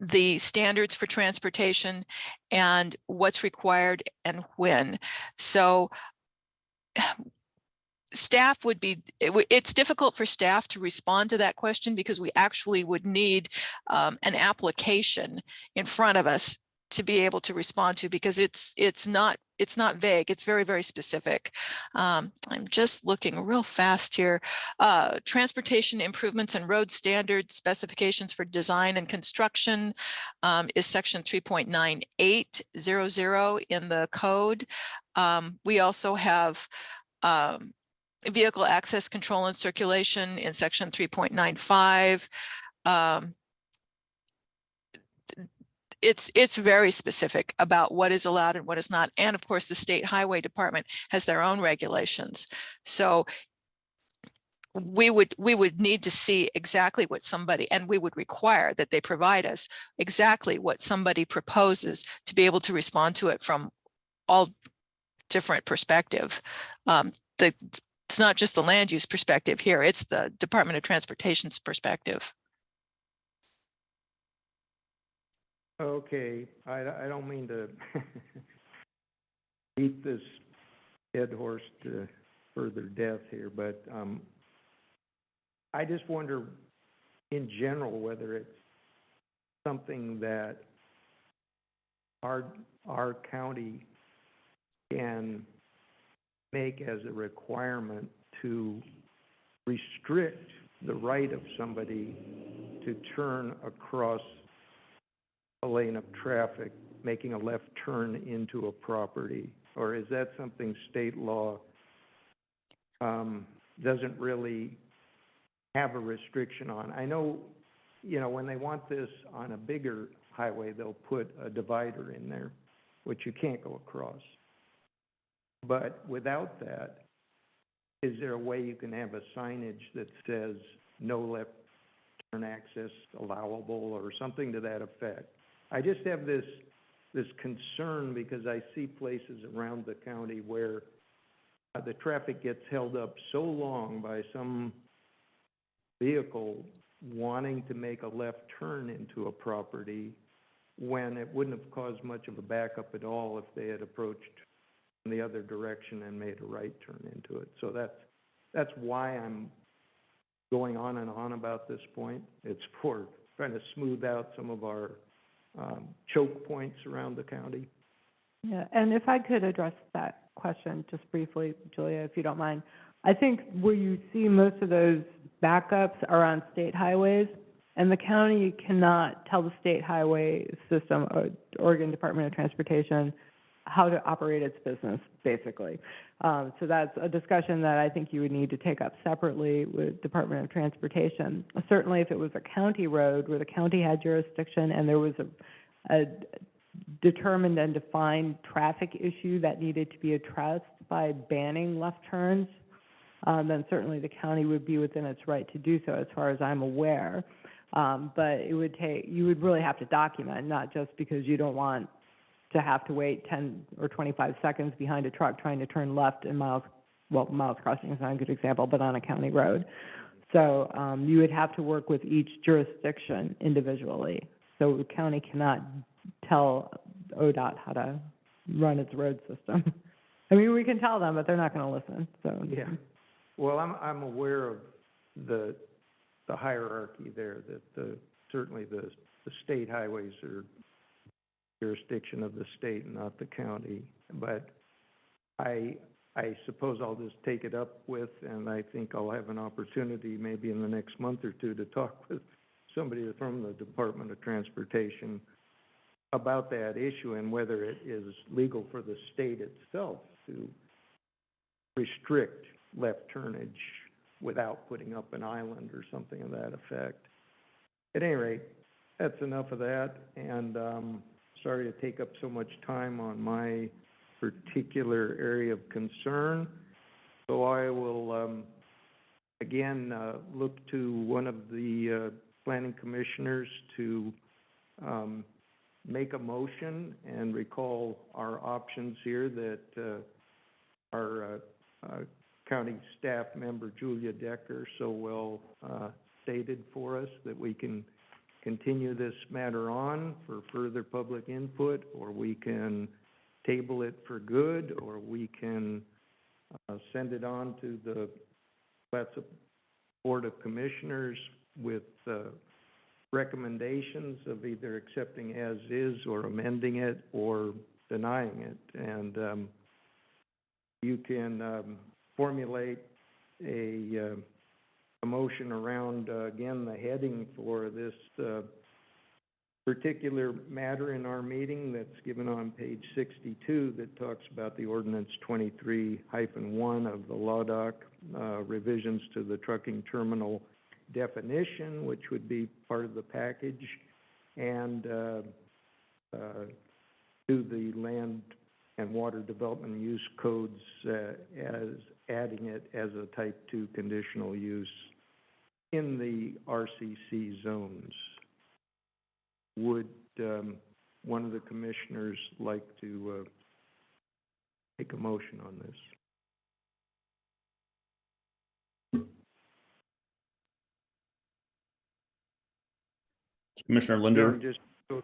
the standards for transportation and what's required and when. So staff would be, it's difficult for staff to respond to that question because we actually would need an application in front of us to be able to respond to, because it's not vague. It's very, very specific. I'm just looking real fast here. Transportation improvements and road standards specifications for design and construction is section 3.9800 in the code. We also have vehicle access control and circulation in section 3.95. It's very specific about what is allowed and what is not. And of course, the state highway department has their own regulations. So we would need to see exactly what somebody, and we would require that they provide us exactly what somebody proposes to be able to respond to it from all different perspective. It's not just the land use perspective here, it's the Department of Transportation's perspective. Okay, I don't mean to beat this dead horse to further death here, but I just wonder in general whether it's something that our county can make as a requirement to restrict the right of somebody to turn across a lane of traffic, making a left turn into a property? Or is that something state law doesn't really have a restriction on? I know, you know, when they want this on a bigger highway, they'll put a divider in there, which you can't go across. But without that, is there a way you can have a signage that says no left turn access allowable or something to that effect? I just have this concern because I see places around the county where the traffic gets held up so long by some vehicle wanting to make a left turn into a property when it wouldn't have caused much of a backup at all if they had approached in the other direction and made a right turn into it. So that's why I'm going on and on about this point. It's for trying to smooth out some of our choke points around the county. Yeah, and if I could address that question just briefly, Julia, if you don't mind. I think where you see most of those backups are on state highways, and the county cannot tell the state highway system, or Oregon Department of Transportation, how to operate its business, basically. So that's a discussion that I think you would need to take up separately with Department of Transportation. Certainly if it was a county road where the county had jurisdiction and there was a determined and defined traffic issue that needed to be addressed by banning left turns, then certainly the county would be within its right to do so, as far as I'm aware. But it would take, you would really have to document, not just because you don't want to have to wait 10 or 25 seconds behind a truck trying to turn left in miles crossing is not a good example, but on a county road. So you would have to work with each jurisdiction individually. So the county cannot tell ODOT how to run its road system. I mean, we can tell them, but they're not going to listen. So yeah. Well, I'm aware of the hierarchy there. That certainly the state highways are jurisdiction of the state and not the county. But I suppose I'll just take it up with, and I think I'll have an opportunity maybe in the next month or two to talk with somebody from the Department of Transportation about that issue and whether it is legal for the state itself to restrict left turnage without putting up an island or something of that effect. At any rate, that's enough of that, and sorry to take up so much time on my particular area of concern. So I will, again, look to one of the planning commissioners to make a motion and recall our options here that our county staff member, Julia Decker, so well stated for us, that we can continue this matter on for further public input, or we can table it for good, or we can send it on to the Board of Commissioners with recommendations of either accepting as is or amending it or denying it. And you can formulate a motion around, again, the heading for this particular matter in our meeting that's given on page 62 that talks about the ordinance 23-1 of the law doc, revisions to the trucking terminal definition, which would be part of the package, and to the land and water development use codes as adding it as a type 2 conditional use in the RCC zones. Would one of the commissioners like to take a motion on this? Commissioner Linder. Just to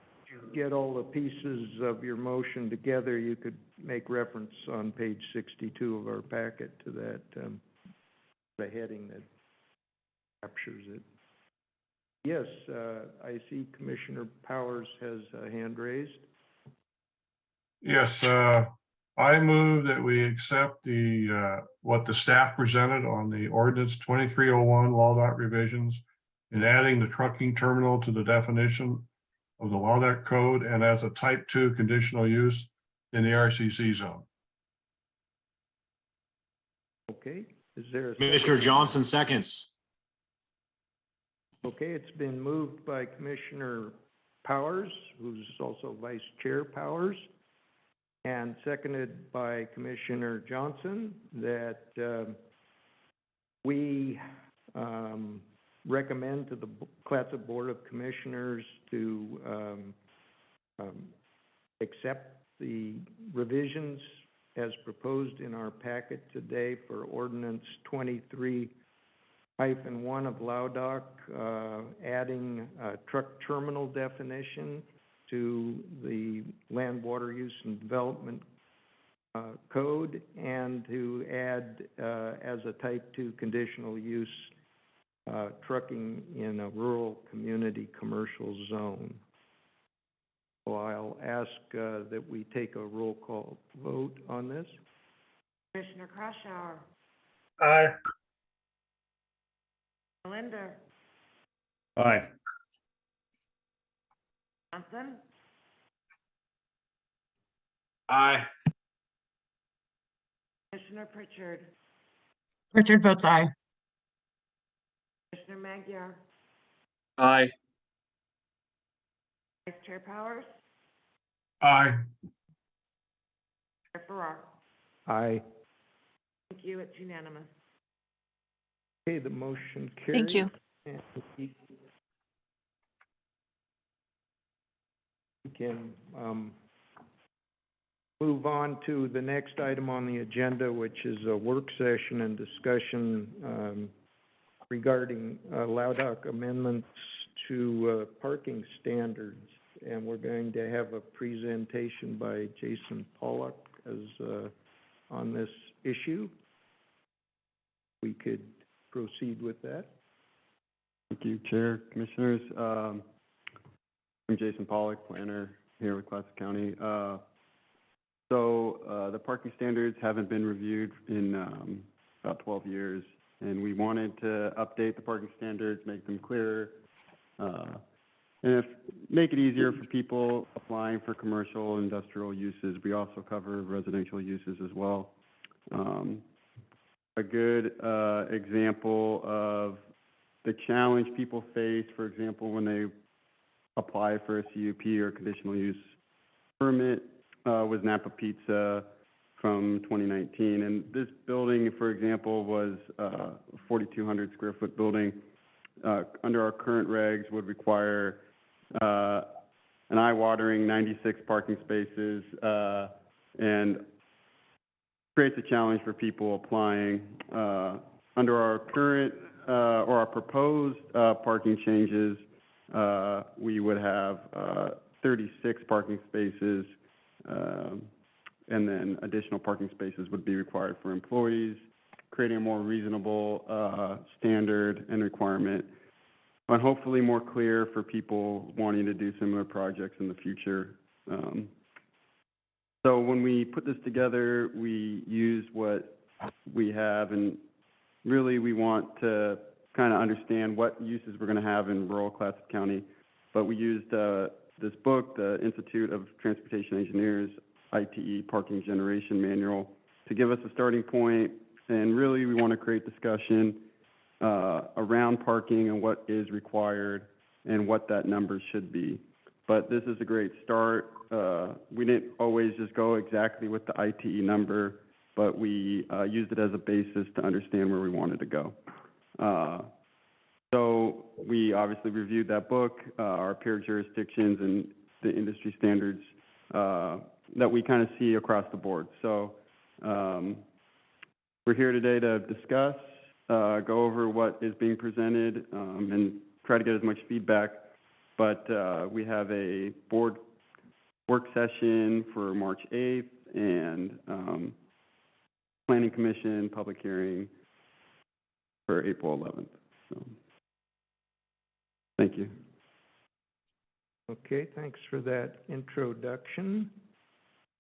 get all the pieces of your motion together, you could make reference on page 62 of our packet to that, the heading that captures it. Yes, I see Commissioner Powers has a hand raised. Yes, I move that we accept the, what the staff presented on the ordinance 2301 law doc revisions and adding the trucking terminal to the definition of the law doc code and as a type 2 conditional use in the RCC zone. Okay, is there a Commissioner second? Johnson seconds. Okay, it's been moved by Commissioner Powers, who's also Vice Chair Powers, and seconded by Commissioner Johnson that we recommend to the Clatsop Board of Commissioners to accept the revisions as proposed in our packet today for ordinance 23-1 of LAUDOC, adding a truck terminal definition to the land, water use and development code, and to add as a type 2 conditional use trucking in a rural community commercial zone. So I'll ask that we take a roll call vote on this. Commissioner Croshour, Aye. Linder, Aye. Johnson, Aye. Commissioner Pritchard, Pritchard votes aye. Commissioner Magyar, Aye. Vice Chair Powers, Aye. Chair Farrar. Aye. Thank you, it's unanimous. Okay, the motion carries. Thank you. And we can move on to the next item on the agenda, which is a work session and discussion regarding LAUDOC amendments to parking standards. And we're going to have a presentation by Jason Pollock on this issue. We could proceed with that. Thank you, Chair, Commissioners. I'm Jason Pollock, planner here with Clatsop County. The parking standards haven't been reviewed in about 12 years, and we wanted to update the parking standards, make them clearer, and make it easier for people applying for commercial and industrial uses. We also cover residential uses as well. A good example of the challenge people face, for example, when they apply for a CUP or conditional use permit, was Napa Pizza from 2019. And this building, for example, was a 4,200 square foot building. Under our current regs would require an eye-watering 96 parking spaces and creates a challenge for people applying. Under our current or our proposed parking changes, we would have 36 parking spaces, and then additional parking spaces would be required for employees, creating a more reasonable standard and requirement, and hopefully more clear for people wanting to do similar projects in the future. So when we put this together, we use what we have, and really we want to kind of understand what uses we're going to have in rural Clatsop County, but we used this book, the Institute of Transportation Engineers, ITE Parking Generation Manual, to give us a starting point. And really, we want to create discussion around parking and what is required and what that number should be. But this is a great start. We didn't always just go exactly with the ITE number, but we used it as a basis to understand where we wanted to go. So we obviously reviewed that book, our peer jurisdictions and the industry standards that we kind of see across the board. So we're here today to discuss, go over what is being presented, and try to get as much feedback. But we have a board work session for March 8th and Planning Commission public hearing for April 11th. So, thank you. Okay, thanks for that introduction.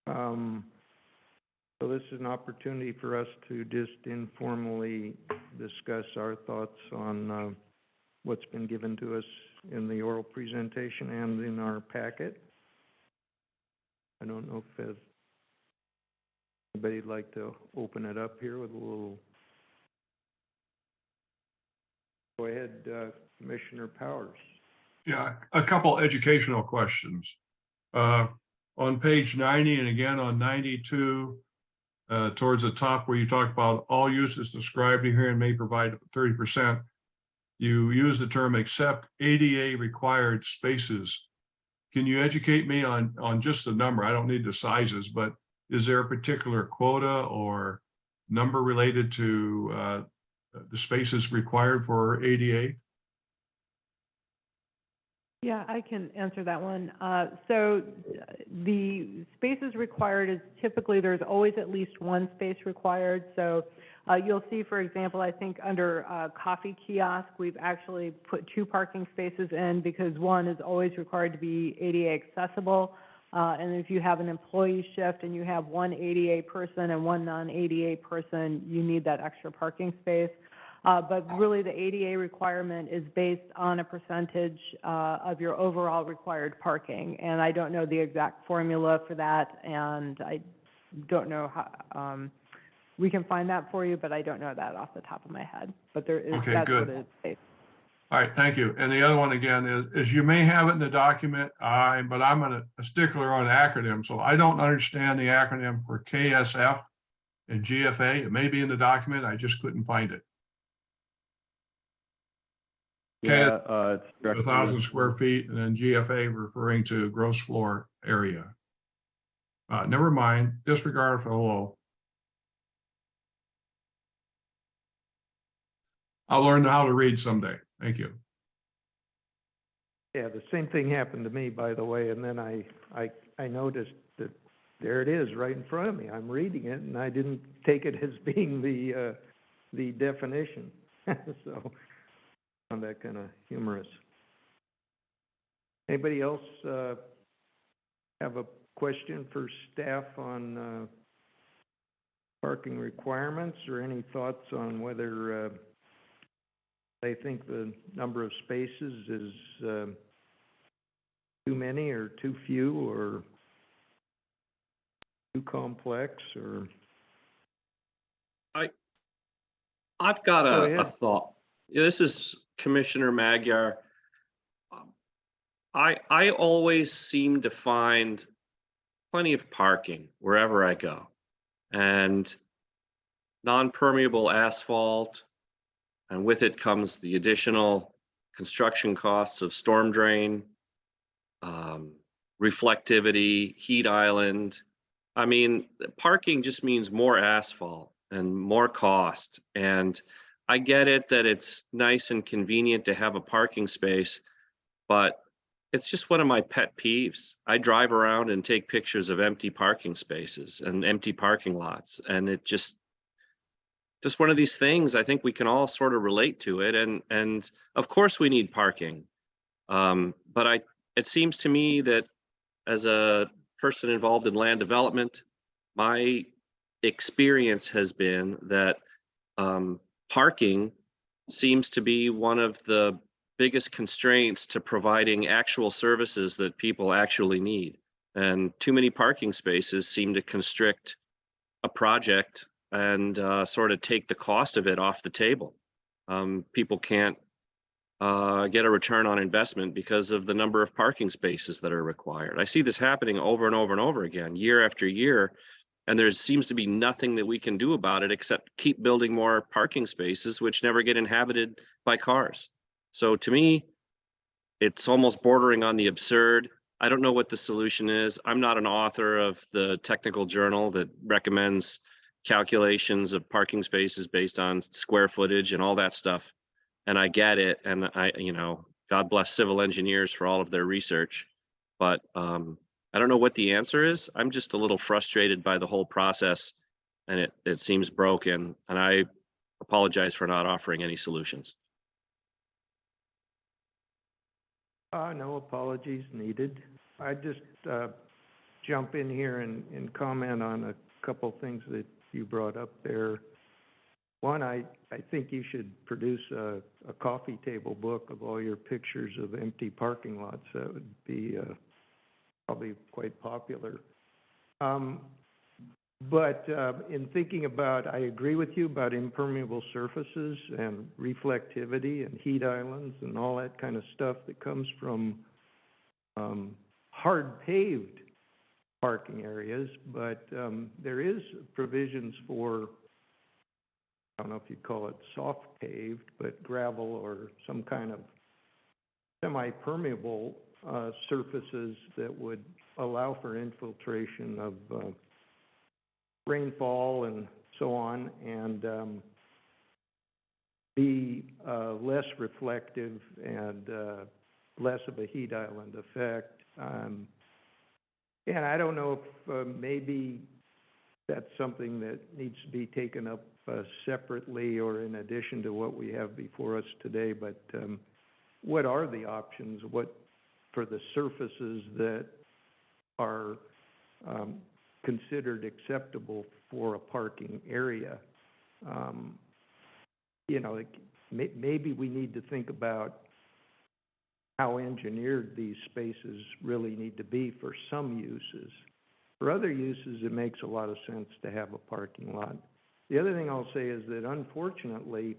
So this is an opportunity for us to just informally discuss our thoughts on what's been given to us in the oral presentation and in our packet. I don't know if anybody'd like to open it up here with a little. Go ahead, Commissioner Powers. Yeah, a couple educational questions. On page 90 and again on 92, towards the top where you talk about all uses described here and may provide 30%, you use the term except ADA required spaces. Can you educate me on just the number? I don't need the sizes, but is there a particular quota or number related to the spaces required for ADA? Yeah, I can answer that one. So the spaces required is typically, there's always at least one space required. So you'll see, for example, I think under coffee kiosk, we've actually put 2 parking spaces in because one is always required to be ADA accessible. And if you have an employee shift and you have one ADA person and one non-ADA person, you need that extra parking space. But really the ADA requirement is based on a percentage of your overall required parking. And I don't know the exact formula for that, and I don't know how, we can find that for you, but I don't know that off the top of my head. But there is, Okay, that's good. what it is based. All right, thank you. And the other one again is you may have it in the document, but I'm a stickler on acronyms, so I don't understand the acronym for KSF and GFA. It may be in the document, I just couldn't find it. Yeah, it's 1,000 square feet, and then GFA referring to gross floor area. Never mind, disregard for hello. I'll learn how to read someday. Thank you. Yeah, the same thing happened to me, by the way, and then I noticed that there it is right in front of me. I'm reading it, and I didn't take it as being the definition. So I found that kind of humorous. Anybody else have a question for staff on parking requirements, or any thoughts on whether they think the number of spaces is too many or too few or too complex, or? I've got Go a ahead. thought. Yeah, this is Commissioner Magyar. I always seem to find plenty of parking wherever I go, and non-permeable asphalt, and with it comes the additional construction costs of storm drain, reflectivity, heat island. I mean, parking just means more asphalt and more cost. And I get it that it's nice and convenient to have a parking space, but it's just one of my pet peeves. I drive around and take pictures of empty parking spaces and empty parking lots, and it just one of these things. I think we can all sort of relate to it, and of course we need parking. But it seems to me that as a person involved in land development, my experience has been that parking seems to be one of the biggest constraints to providing actual services that people actually need. And too many parking spaces seem to constrict a project and sort of take the cost of it off the table. People can't get a return on investment because of the number of parking spaces that are required. I see this happening over and over and over again, year after year, and there seems to be nothing that we can do about it except keep building more parking spaces, which never get inhabited by cars. So to me, it's almost bordering on the absurd. I don't know what the solution is. I'm not an author of the technical journal that recommends calculations of parking spaces based on square footage and all that stuff. And I get it. And God bless civil engineers for all of their research. But I don't know what the answer is. I'm just a little frustrated by the whole process, and it seems broken. And I apologize for not offering any solutions. No apologies needed. I just jump in here and comment on a couple things that you brought up there. One, I think you should produce a coffee table book of all your pictures of empty parking lots. That would be probably quite popular. But in thinking about, I agree with you about impermeable surfaces and reflectivity and heat islands and all that kind of stuff that comes from hard paved parking areas, but there is provisions for, I don't know if you'd call it soft paved, but gravel or some kind of semi-permeable surfaces that would allow for infiltration of rainfall and so on, and be less reflective and less of a heat island effect. And I don't know if maybe that's something that needs to be taken up separately or in addition to what we have before us today, but what are the options? What for the surfaces that are considered acceptable for a parking area? Maybe we need to think about how engineered these spaces really need to be for some uses. For other uses, it makes a lot of sense to have a parking lot. The other thing I'll say is that unfortunately,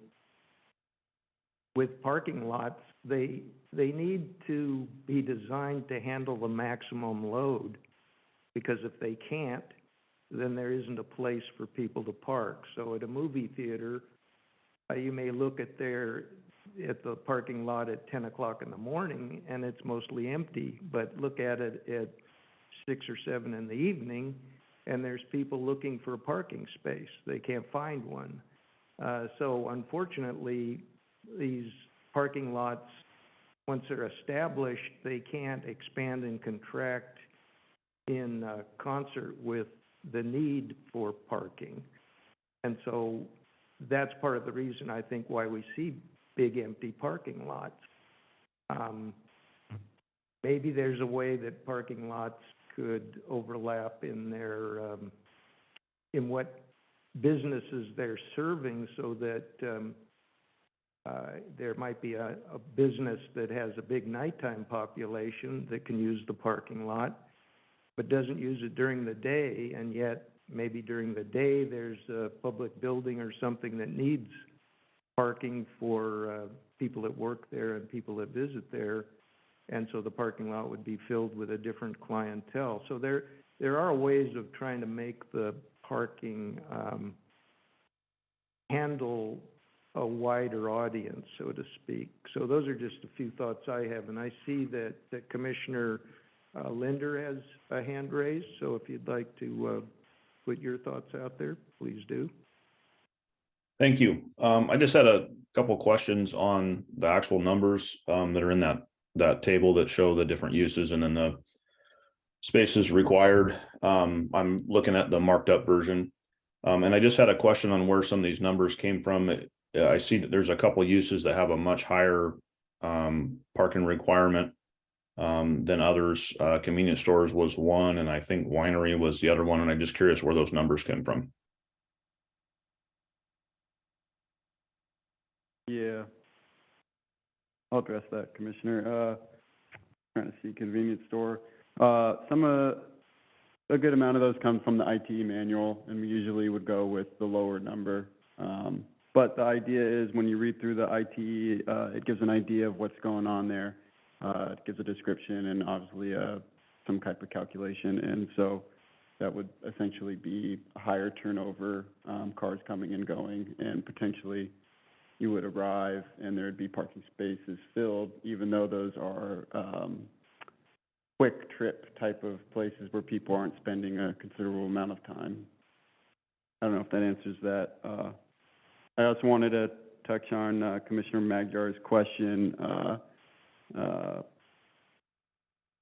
with parking lots, they need to be designed to handle the maximum load, because if they can't, then there isn't a place for people to park. So at a movie theater, you may look at the parking lot at 10 o'clock in the morning and it's mostly empty, but look at it at 6 or 7 in the evening and there's people looking for a parking space. They can't find one. So unfortunately, these parking lots, once they're established, they can't expand and contract in concert with the need for parking. And so that's part of the reason, I think, why we see big empty parking lots. Maybe there's a way that parking lots could overlap in their, in what businesses they're serving, so that there might be a business that has a big nighttime population that can use the parking lot, but doesn't use it during the day, and yet maybe during the day there's a public building or something that needs parking for people that work there and people that visit there, and so the parking lot would be filled with a different clientele. So there are ways of trying to make the parking handle a wider audience, so to speak. So those are just a few thoughts I have, and I see that Commissioner Linder has a hand raised, so if you'd like to put your thoughts out there, please do. Thank you. I just had a couple questions on the actual numbers that are in that table that show the different uses and then the spaces required. I'm looking at the marked up version. And I just had a question on where some of these numbers came from. I see that there's a couple uses that have a much higher parking requirement than others. Convenience stores was one, and I think winery was the other one. And I'm just curious where those numbers came from. Yeah. I'll address that, Commissioner. Trying to see convenience store. A good amount of those come from the IT manual, and we usually would go with the lower number. But the idea is when you read through the IT, it gives an idea of what's going on there. It gives a description and obviously some type of calculation, and so that would essentially be a higher turnover, cars coming and going, and potentially you would arrive and there'd be parking spaces filled, even though those are quick trip type of places where people aren't spending a considerable amount of time. I don't know if that answers that. I also wanted to touch on Commissioner Magyar's question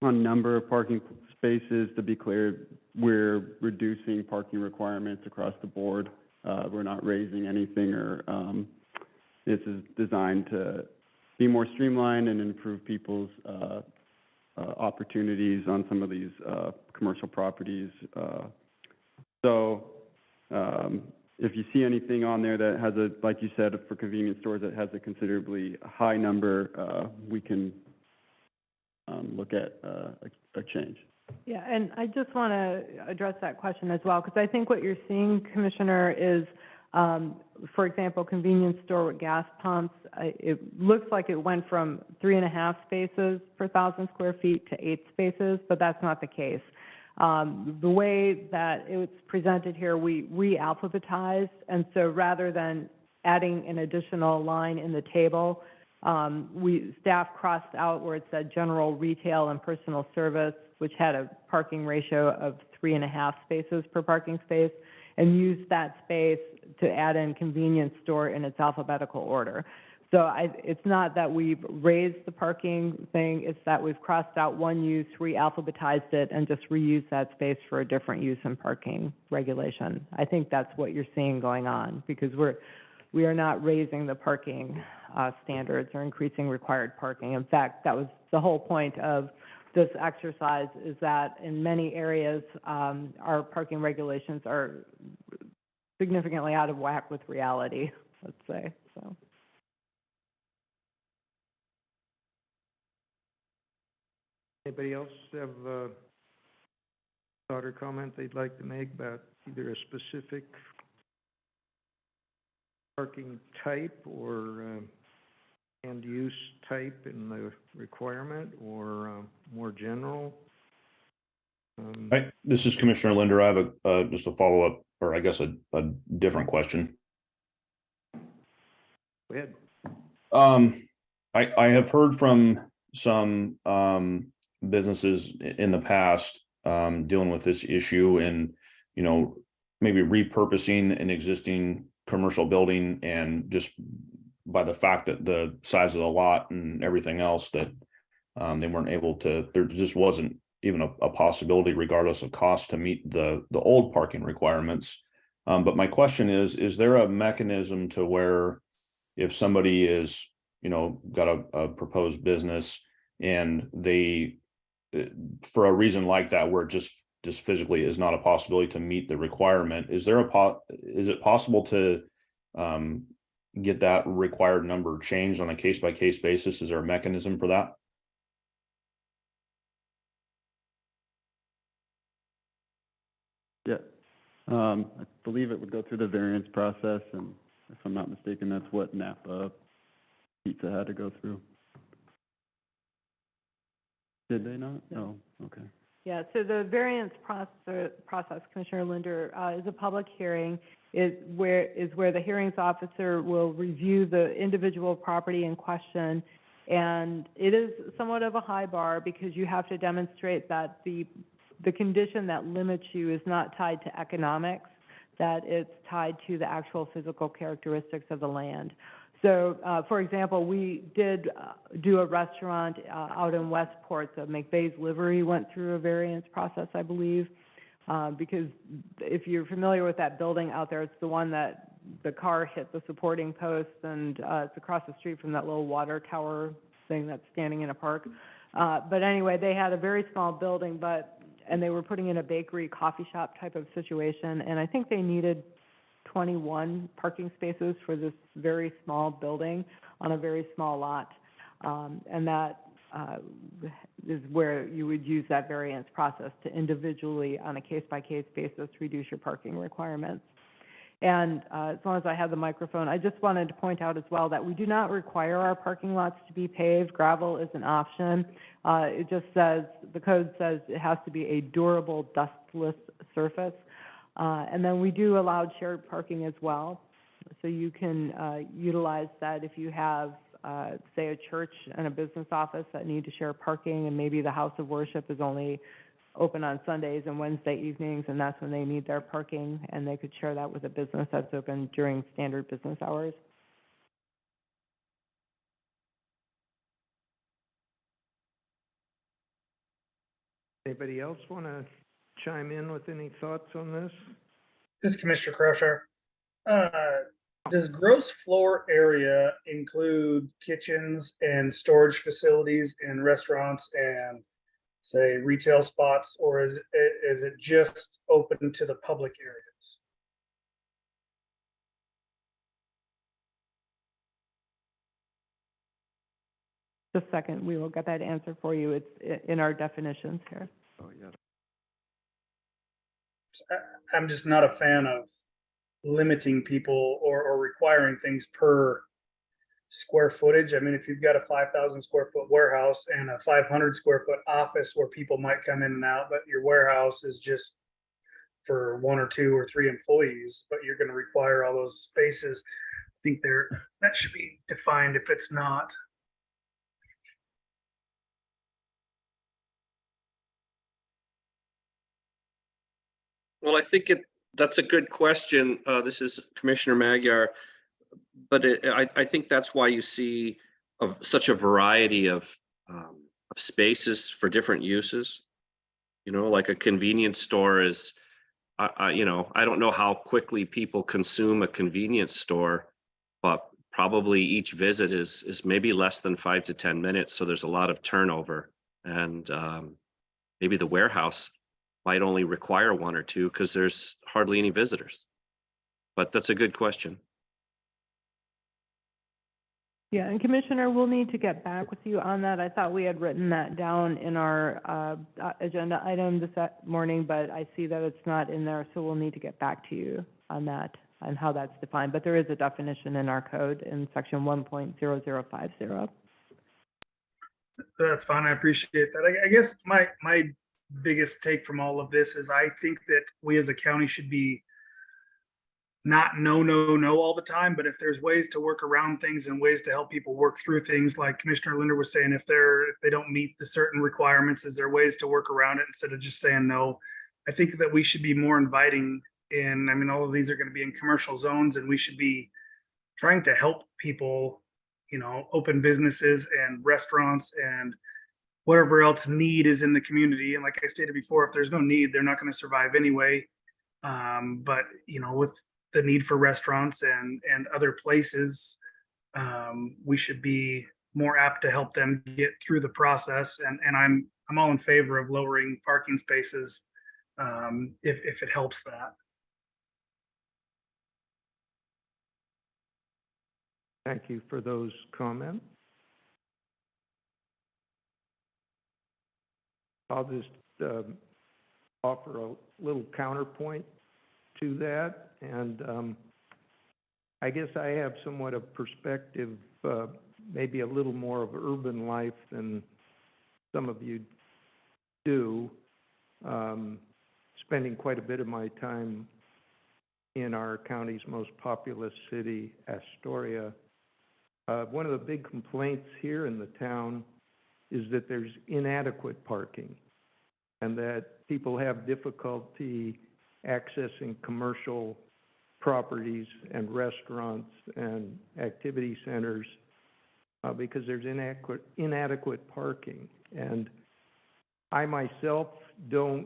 on number of parking spaces. To be clear, we're reducing parking requirements across the board. We're not raising anything, or this is designed to be more streamlined and improve people's opportunities on some of these commercial properties. If you see anything on there that has a, like you said, for convenience stores that has a considerably high number, we can look at a change. Yeah, and I just want to address that question as well, because I think what you're seeing, Commissioner, is, for example, convenience store with gas pumps, it looks like it went from 3.5 spaces per 1,000 square feet to 8 spaces, but that's not the case. The way that it's presented here, we re-alphabetized, and so rather than adding an additional line in the table, staff crossed out where it said general retail and personal service, which had a parking ratio of 3.5 spaces per parking space, and used that space to add in convenience store in its alphabetical order. So it's not that we've raised the parking thing, it's that we've crossed out one use, re-alphabetized it, and just reused that space for a different use in parking regulation. I think that's what you're seeing going on, because we are not raising the parking standards or increasing required parking. In fact, that was the whole point of this exercise, is that in many areas, our parking regulations are significantly out of whack with reality, let's say, so. Anybody else have a thought or comment they'd like to make about either a specific parking type or and use type in the requirement, or more general? This is Commissioner Linder. I have just a follow-up, or I guess a different question. Go ahead. I have heard from some businesses in the past dealing with this issue, and maybe repurposing an existing commercial building, and just by the fact that the size of the lot and everything else, that they weren't able to, there just wasn't even a possibility, regardless of cost, to meet the old parking requirements. But my question is there a mechanism to where if somebody is, got a proposed business and they, for a reason like that, where it just physically is not a possibility to meet the requirement, is it possible to get that required number changed on a case-by-case basis? Is there a mechanism for that? Yeah, I believe it would go through the variance process, and if I'm not mistaken, that's what Napa Pizza had to go through. Did they not? No. Oh, okay. Yeah, so the variance process, Commissioner Linder, is a public hearing, is where the hearings officer will review the individual property in question, and it is somewhat of a high bar, because you have to demonstrate that the condition that limits you is not tied to economics, that it's tied to the actual physical characteristics of the land. So, for example, we did do a restaurant out in Westport. The McVeigh's Livery went through a variance process, I believe, because if you're familiar with that building out there, it's the one that the car hit the supporting post, and it's across the street from that little water tower thing that's standing in a park. But anyway, they had a very small building, and they were putting in a bakery, coffee shop type of situation, and I think they needed 21 parking spaces for this very small building on a very small lot. And that is where you would use that variance process to individually, on a case-by-case basis, reduce your parking requirements. And as long as I have the microphone, I just wanted to point out as well that we do not require our parking lots to be paved. Gravel is an option. It just says, the code says it has to be a durable, dustless surface. And then we do allow shared parking as well. So you can utilize that if you have, say, a church and a business office that need to share parking, and maybe the house of worship is only open on Sundays and Wednesday evenings, and that's when they need their parking, and they could share that with a business that's open during standard business hours. Anybody else want to chime in with any thoughts on this? This is Commissioner Crusher. Does gross floor area include kitchens and storage facilities and restaurants and, say, retail spots, or is it just open to the public areas? Just a second, we will get that answer for you. It's in our definitions here. Oh, yeah. I'm just not a fan of limiting people or requiring things per square footage. I mean, if you've got a 5,000 square foot warehouse and a 500 square foot office where people might come in and out, but your warehouse is just for 1 or 2 or 3 employees, but you're going to require all those spaces, I think that should be defined if it's not. Well, I think that's a good question. This is Commissioner Magyar, but I think that's why you see such a variety of spaces for different uses. You know, like a convenience store is, I don't know how quickly people consume a convenience store, but probably each visit is maybe less than 5 to 10 minutes. So there's a lot of turnover, and maybe the warehouse might only require 1 or 2 because there's hardly any visitors. But that's a good question. Yeah, and Commissioner, we'll need to get back with you on that. I thought we had written that down in our agenda item this morning, but I see that it's not in there, so we'll need to get back to you on that, on how that's defined. But there is a definition in our code in section 1.0050. That's fine. I appreciate that. I guess my biggest take from all of this is I think that we as a county should be not no all the time, but if there's ways to work around things and ways to help people work through things, like Commissioner Linder was saying, if they don't meet the certain requirements, is there ways to work around it instead of just saying no? I think that we should be more inviting in. I mean, all of these are going to be in commercial zones, and we should be trying to help people, open businesses and restaurants and whatever else need is in the community. And like I stated before, if there's no need, they're not going to survive anyway. But with the need for restaurants and other places, we should be more apt to help them get through the process. And I'm all in favor of lowering parking spaces if it helps that. Thank you for those comments. I'll just offer a little counterpoint to that. And I guess I have somewhat of perspective, maybe a little more of urban life than some of you do, spending quite a bit of my time in our county's most populous city, Astoria. One of the big complaints here in the town is that there's inadequate parking and that people have difficulty accessing commercial properties and restaurants and activity centers because there's inadequate parking. And I myself don't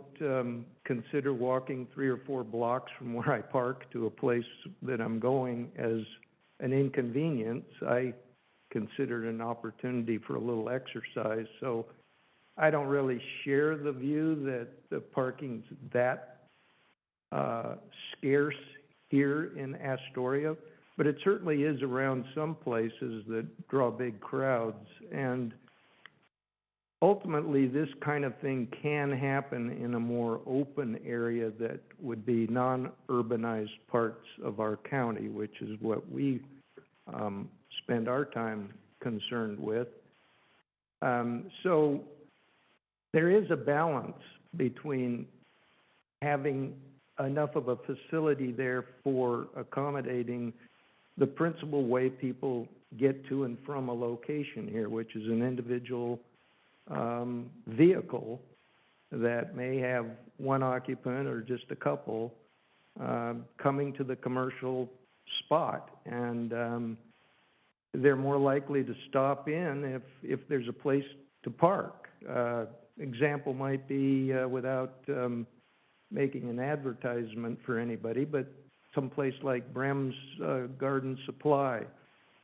consider walking 3 or 4 blocks from where I park to a place that I'm going as an inconvenience. I consider it an opportunity for a little exercise. So I don't really share the view that the parking's that scarce here in Astoria, but it certainly is around some places that draw big crowds. And ultimately, this kind of thing can happen in a more open area that would be non-urbanized parts of our county, which is what we spend our time concerned with. So there is a balance between having enough of a facility there for accommodating the principal way people get to and from a location here, which is an individual vehicle that may have one occupant or just a couple coming to the commercial spot. And they're more likely to stop in if there's a place to park. Example might be, without making an advertisement for anybody, but someplace like Brem's Garden Supply,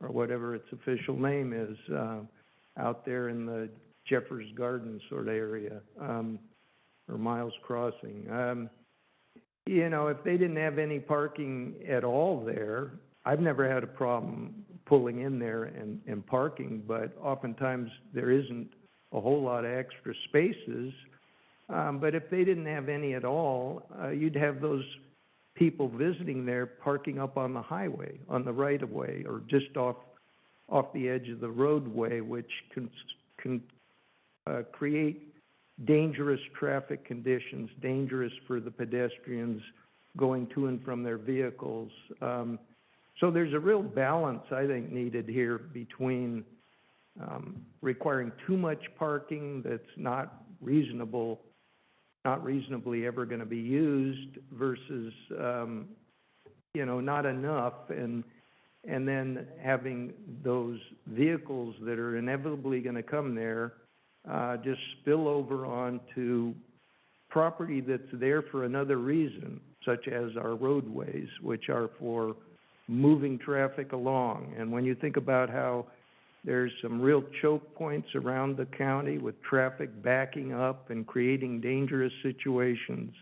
or whatever its official name is, out there in the Jeffers Garden sort of area, or Miles Crossing. You know, if they didn't have any parking at all there, I've never had a problem pulling in there and parking, but oftentimes there isn't a whole lot of extra spaces. But if they didn't have any at all, you'd have those people visiting there parking up on the highway, on the right-of-way, or just off the edge of the roadway, which can create dangerous traffic conditions, dangerous for the pedestrians going to and from their vehicles. So there's a real balance, I think, needed here between requiring too much parking that's not reasonably ever going to be used versus, you know, not enough, and then having those vehicles that are inevitably going to come there just spill over onto property that's there for another reason, such as our roadways, which are for moving traffic along. And when you think about how there's some real choke points around the county with traffic backing up and creating dangerous situations,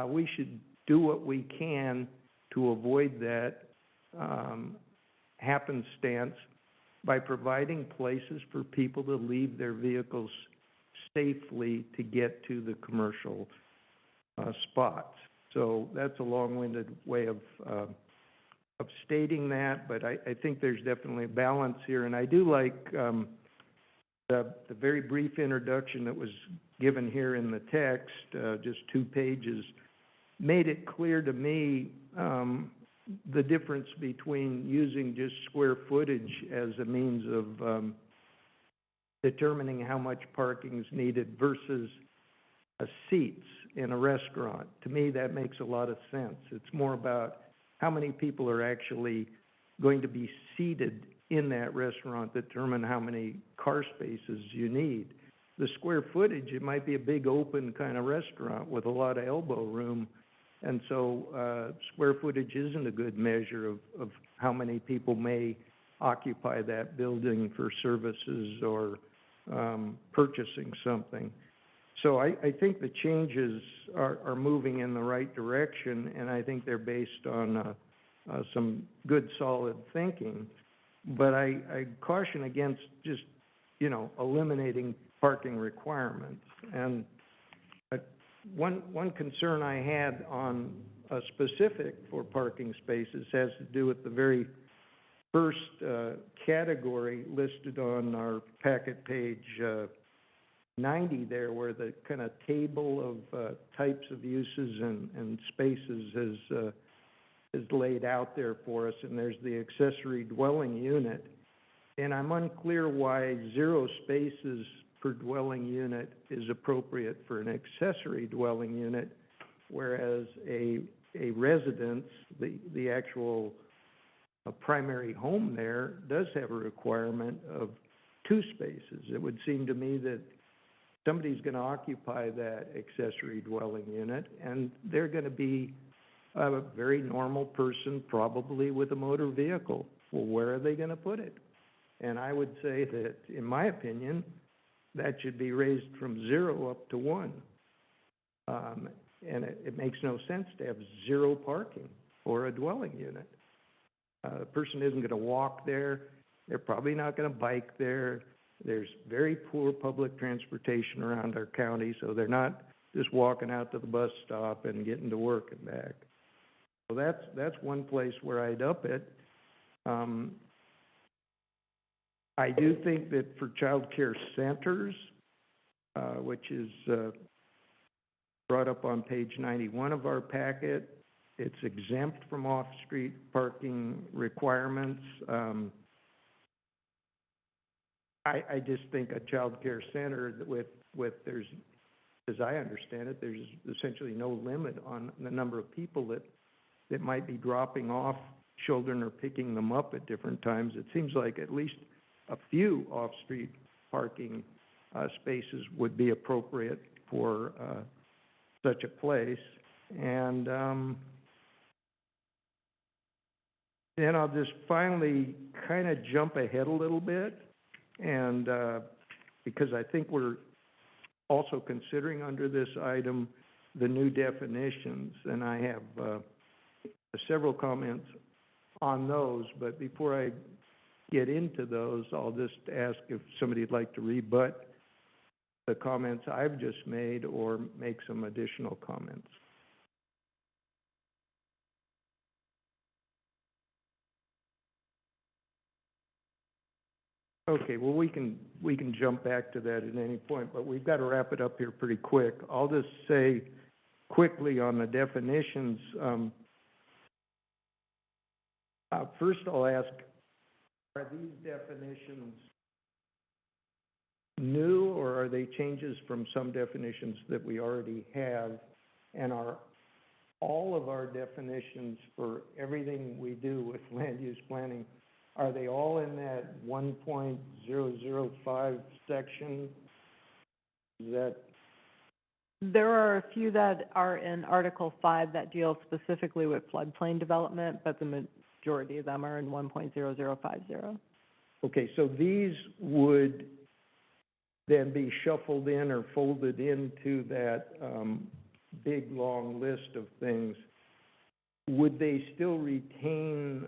we should do what we can to avoid that happenstance by providing places for people to leave their vehicles safely to get to the commercial spots. So that's a long-winded way of stating that, but I think there's definitely a balance here. And I do like the very brief introduction that was given here in the text, just 2 pages, made it clear to me the difference between using just square footage as a means of determining how much parking is needed versus seats in a restaurant. To me, that makes a lot of sense. It's more about how many people are actually going to be seated in that restaurant that determine how many car spaces you need. The square footage, it might be a big open kind of restaurant with a lot of elbow room, and so square footage isn't a good measure of how many people may occupy that building for services or purchasing something. So I think the changes are moving in the right direction, and I think they're based on some good, solid thinking. But I caution against just, you know, eliminating parking requirements. And one concern I had on a specific for parking spaces has to do with the very first category listed on our packet page 90 there, where the kind of table of types of uses and spaces is laid out there for us, and there's the accessory dwelling unit. And I'm unclear why 0 spaces per dwelling unit is appropriate for an accessory dwelling unit, whereas a residence, the actual primary home there, does have a requirement of 2 spaces. It would seem to me that somebody's going to occupy that accessory dwelling unit, and they're going to be a very normal person, probably with a motor vehicle. Well, where are they going to put it? And I would say that, in my opinion, that should be raised from 0 up to 1. And it makes no sense to have 0 parking for a dwelling unit. The person isn't gonna walk there, they're probably not gonna bike there. There's very poor public transportation around our county, so they're not just walking out to the bus stop and getting to work and back. So that's one place where I'd up it. I do think that for child care centers, which is, brought up on page 91 of our packet, it's exempt from off-street parking requirements. I just think a child care center with there's, as I understand it, there's essentially no limit on the number of people that might be dropping off children or picking them up at different times. It seems like at least a few off-street parking spaces would be appropriate for such a place. And then I'll just finally kind of jump ahead a little bit, and because I think we're also considering under this item the new definitions, and I have several comments on those, but before I get into those, I'll just ask if somebody'd like to rebut the comments I've just made or make some additional comments. Okay, well, we can jump back to that at any point, but we've got to wrap it up here pretty quick. I'll just say quickly on the definitions. First, I'll ask, are these definitions new, or are they changes from some definitions that we already have? And are all of our definitions for everything we do with land use planning, are they all in that 1.005 section? Is that? There are a few that are in Article 5 that deal specifically with floodplain development, but the majority of them are in 1.0050. Okay, so these would then be shuffled in or folded into that big, long list of things. Would they still retain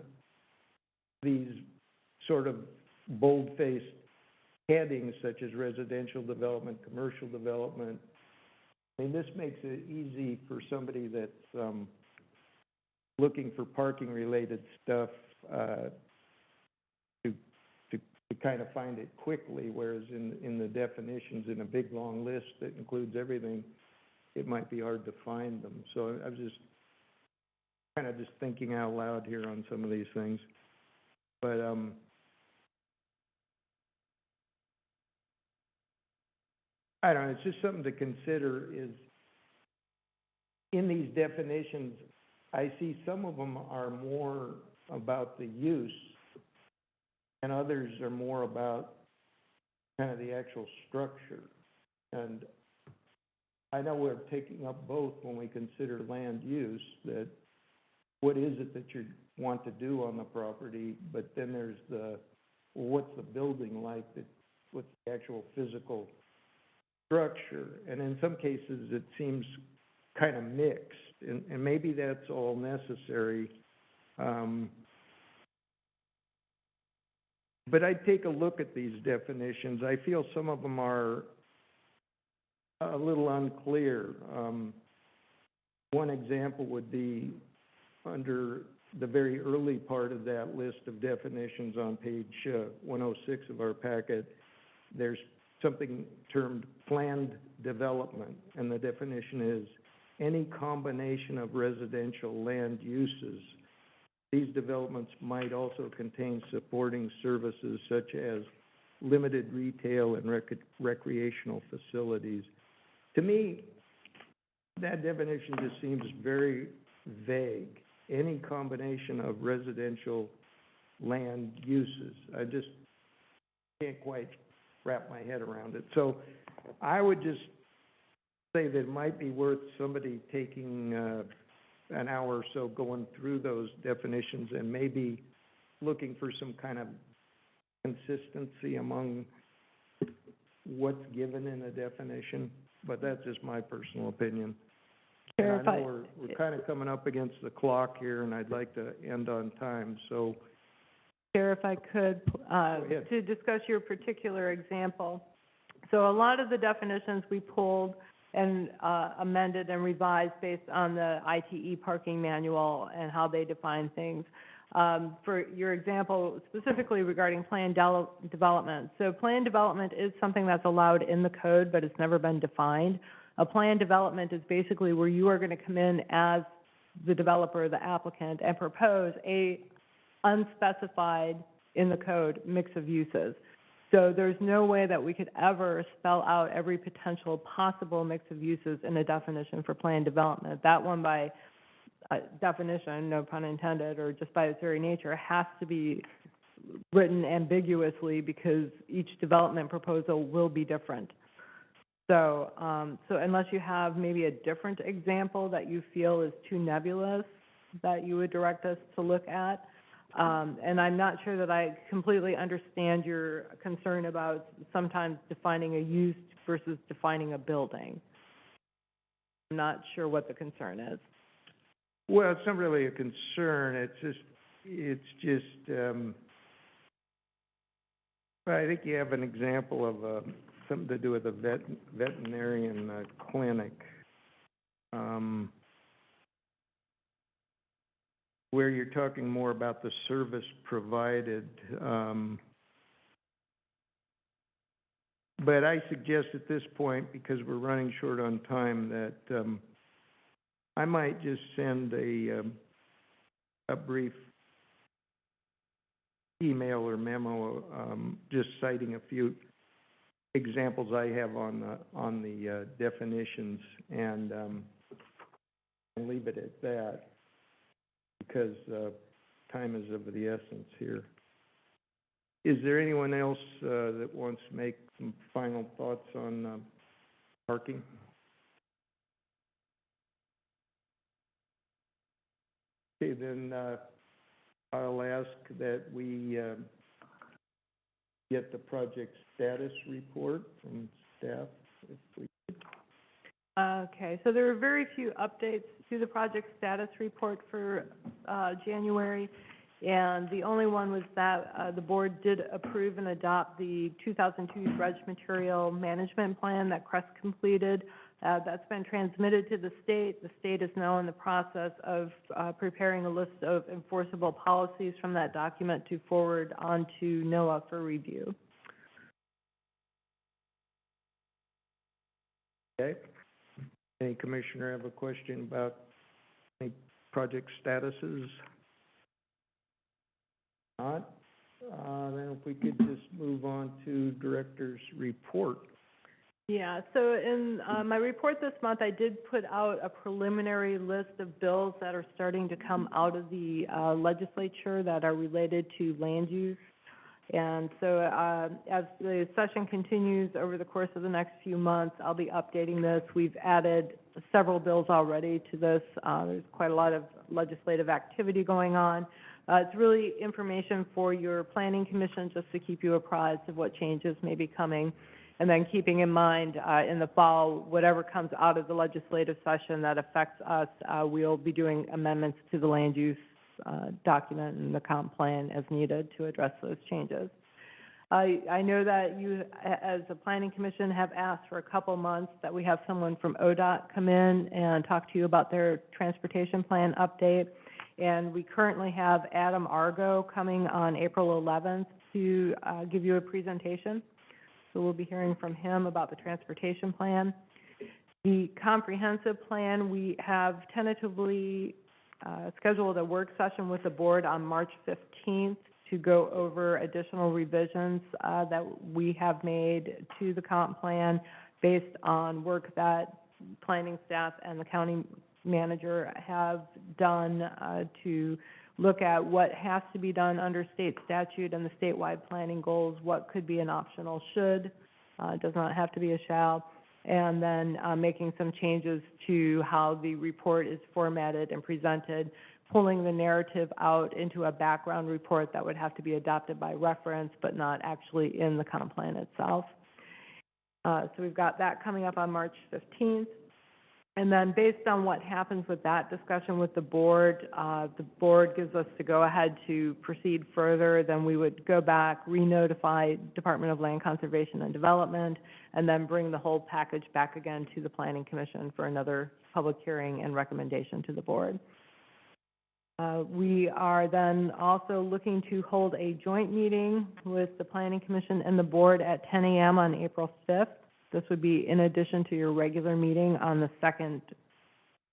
these sort of bold-faced headings such as residential development, commercial development? I mean, this makes it easy for somebody that's looking for parking-related stuff to kind of find it quickly, whereas in the definitions, in a big, long list that includes everything, it might be hard to find them. So I was just kind of just thinking out loud here on some of these things. But I don't know, it's just something to consider is in these definitions, I see some of them are more about the use and others are more about kind of the actual structure. And I know we're taking up both when we consider land use, that what is it that you want to do on the property, but then there's the, well, what's the building like, what's the actual physical structure? And in some cases, it seems kind of mixed, and maybe that's all necessary. But I'd take a look at these definitions. I feel some of them are a little unclear. One example would be under the very early part of that list of definitions on page 106 of our packet. There's something termed planned development, and the definition is any combination of residential land uses. These developments might also contain supporting services such as limited retail and recreational facilities. To me, that definition just seems very vague. Any combination of residential land uses. I just can't quite wrap my head around it. So I would just say that it might be worth somebody taking an hour or so going through those definitions and maybe looking for some kind of consistency among what's given in a definition, but that's just my personal opinion. Chair, And if I know we're kind of coming up against the clock here, and I'd like to end on time, so, Chair, if I could, ahead. to discuss your particular example. So a lot of the definitions we pulled and amended and revised based on the ITE parking manual and how they define things. For your example, specifically regarding planned development. So planned development is something that's allowed in the code, but it's never been defined. A planned development is basically where you are going to come in as the developer, the applicant, and propose a unspecified in the code mix of uses. So there's no way that we could ever spell out every potential possible mix of uses in a definition for planned development. That one by definition, no pun intended, or just by its very nature, has to be written ambiguously because each development proposal will be different. So, so unless you have maybe a different example that you feel is too nebulous, that you would direct us to look at. And I'm not sure that I completely understand your concern about sometimes defining a use versus defining a building. I'm not sure what the concern is. well, it's not really a concern, it's just, I think you have an example of, something to do with a veterinarian clinic, where you're talking more about the service provided, but I suggest at this point, because we're running short on time, that, I might just send a brief email or memo, just citing a few examples I have on the definitions, and leave it at that, because time is of the essence here. Is there anyone else that wants to make some final thoughts on parking? Okay, then I'll ask that we get the project status report from staff, if we could. Okay, so there are very few updates to the project status report for January, and the only one was that the board did approve and adopt the 2002 dredge material management plan that Crest completed. That's been transmitted to the state. The state is now in the process of preparing a list of enforceable policies from that document to forward on to NOAA for review. Okay. Any commissioner have a question about any project statuses? Not? Then if we could just move on to director's report. Yeah, so in my report this month, I did put out a preliminary list of bills that are starting to come out of the legislature that are related to land use. And so as the session continues over the course of the next few months, I'll be updating this. We've added several bills already to this. There's quite a lot of legislative activity going on. It's really information for your planning commission just to keep you apprised of what changes may be coming. And then keeping in mind, in the fall, whatever comes out of the legislative session that affects us, we'll be doing amendments to the land use document and the comp plan as needed to address those changes. I know that you, as a planning commission, have asked for a couple months that we have someone from ODOT come in and talk to you about their transportation plan update. And we currently have Adam Argo coming on April 11th to give you a presentation. So we'll be hearing from him about the transportation plan. The comprehensive plan, we have tentatively scheduled a work session with the board on March 15th to go over additional revisions that we have made to the comp plan based on work that planning staff and the county manager have done to look at what has to be done under state statute and the statewide planning goals, what could be an optional should, does not have to be a shall, and then making some changes to how the report is formatted and presented, pulling the narrative out into a background report that would have to be adopted by reference but not actually in the comp plan itself. So we've got that coming up on March 15th. And then based on what happens with that discussion with the board gives us to go ahead to proceed further, then we would go back, re-notify Department of Land Conservation and Development, and then bring the whole package back again to the Planning Commission for another public hearing and recommendation to the board. We are then also looking to hold a joint meeting with the Planning Commission and the board at 10 a.m. on April 5th. This would be in addition to your regular meeting on the second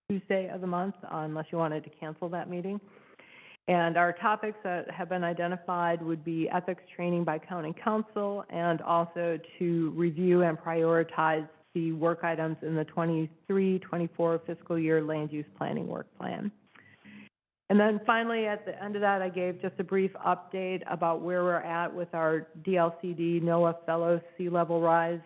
Tuesday of the month, unless you wanted to cancel that meeting. And our topics that have been identified would be ethics training by county council, and also to review and prioritize the work items in the 23-24 fiscal year land use planning work plan. And then finally, at the end of that, I gave just a brief update about where we're at with our DLCD NOAA Fellow Sea Level Rise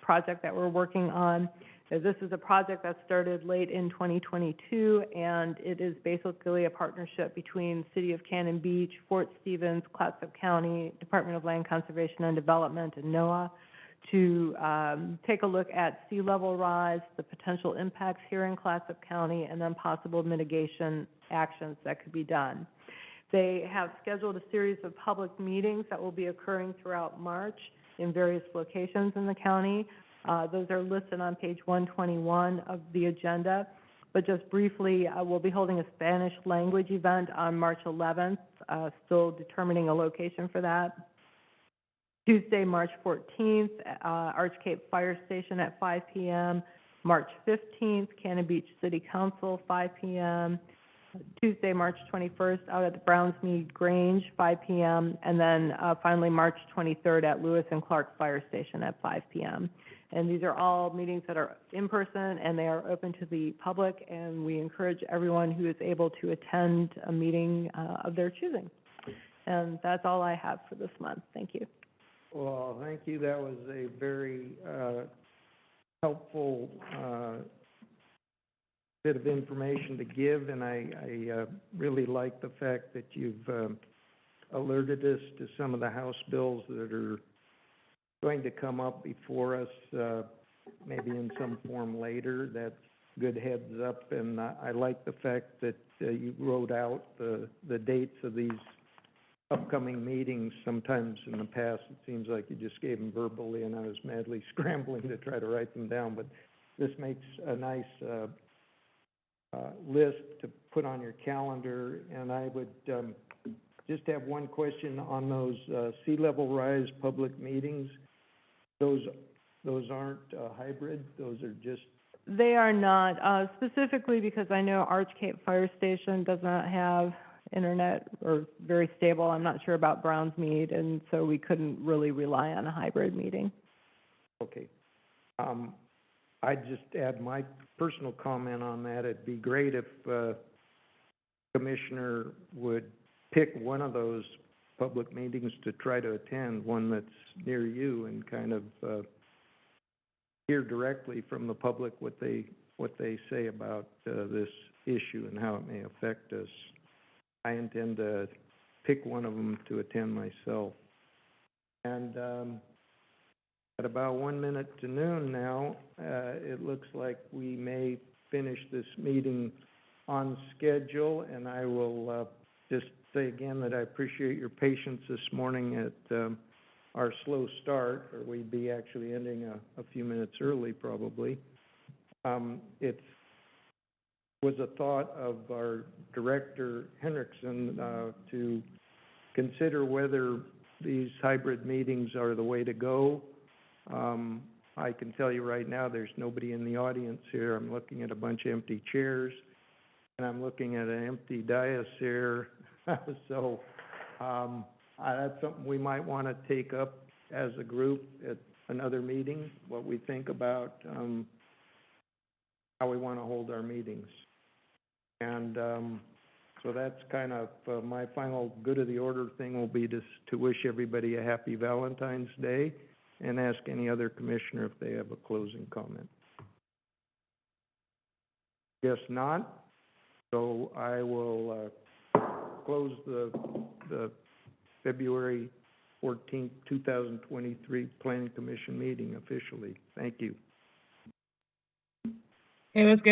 project that we're working on. This is a project that started late in 2022, and it is basically a partnership between City of Cannon Beach, Fort Stevens, Clatsop County, Department of Land Conservation and Development, and NOAA to take a look at sea level rise, the potential impacts here in Clatsop County, and then possible mitigation actions that could be done. They have scheduled a series of public meetings that will be occurring throughout March in various locations in the county. Those are listed on page 121 of the agenda. But just briefly, we'll be holding a Spanish language event on March 11th, still determining a location for that. Tuesday, March 14th, Arch Cape Fire Station at 5 p.m. March 15th, Cannon Beach City Council, 5 p.m. Tuesday, March 21st, out at the Brownsmead Grange, 5 p.m. And then finally, March 23rd at Lewis and Clark Fire Station at 5 p.m. And these are all meetings that are in person, and they are open to the public, and we encourage everyone who is able to attend a meeting of their choosing. And that's all I have for this month. Thank you. Well, thank you. That was a very helpful bit of information to give, and I really like the fact that you've alerted us to some of the House bills that are going to come up before us, maybe in some form later. That's good heads up, and I like the fact that you wrote out the dates of these upcoming meetings. Sometimes in the past, it seems like you just gave them verbally, and I was madly scrambling to try to write them down, but this makes a nice list to put on your calendar. And I would just have one question on those sea level rise public meetings. Those aren't hybrid, those are just... They are not, specifically because I know Arch Cape Fire Station does not have internet or very stable. I'm not sure about Brownsmead, and so we couldn't really rely on a hybrid meeting. Okay. I'd just add my personal comment on that. It'd be great if Commissioner would pick one of those public meetings to try to attend, one that's near you, and kind of hear directly from the public what they say about this issue and how it may affect us. I intend to pick one of them to attend myself. And at about 1 minute to noon now, it looks like we may finish this meeting on schedule, and I will just say again that I appreciate your patience this morning at our slow start, or we'd be actually ending a few minutes early probably. It was a thought of our Director Henriksen to consider whether these hybrid meetings are the way to go. I can tell you right now, there's nobody in the audience here. I'm looking at a bunch of empty chairs, and I'm looking at an empty dais here. So that's something we might want to take up as a group at another meeting, what we think about how we want to hold our meetings. And so that's kind of my final good of the order thing will be to wish everybody a happy Valentine's Day and ask any other commissioner if they have a closing comment. Guess not. So I will close the February 14th, 2023 Planning Commission meeting officially. Thank you. It was good.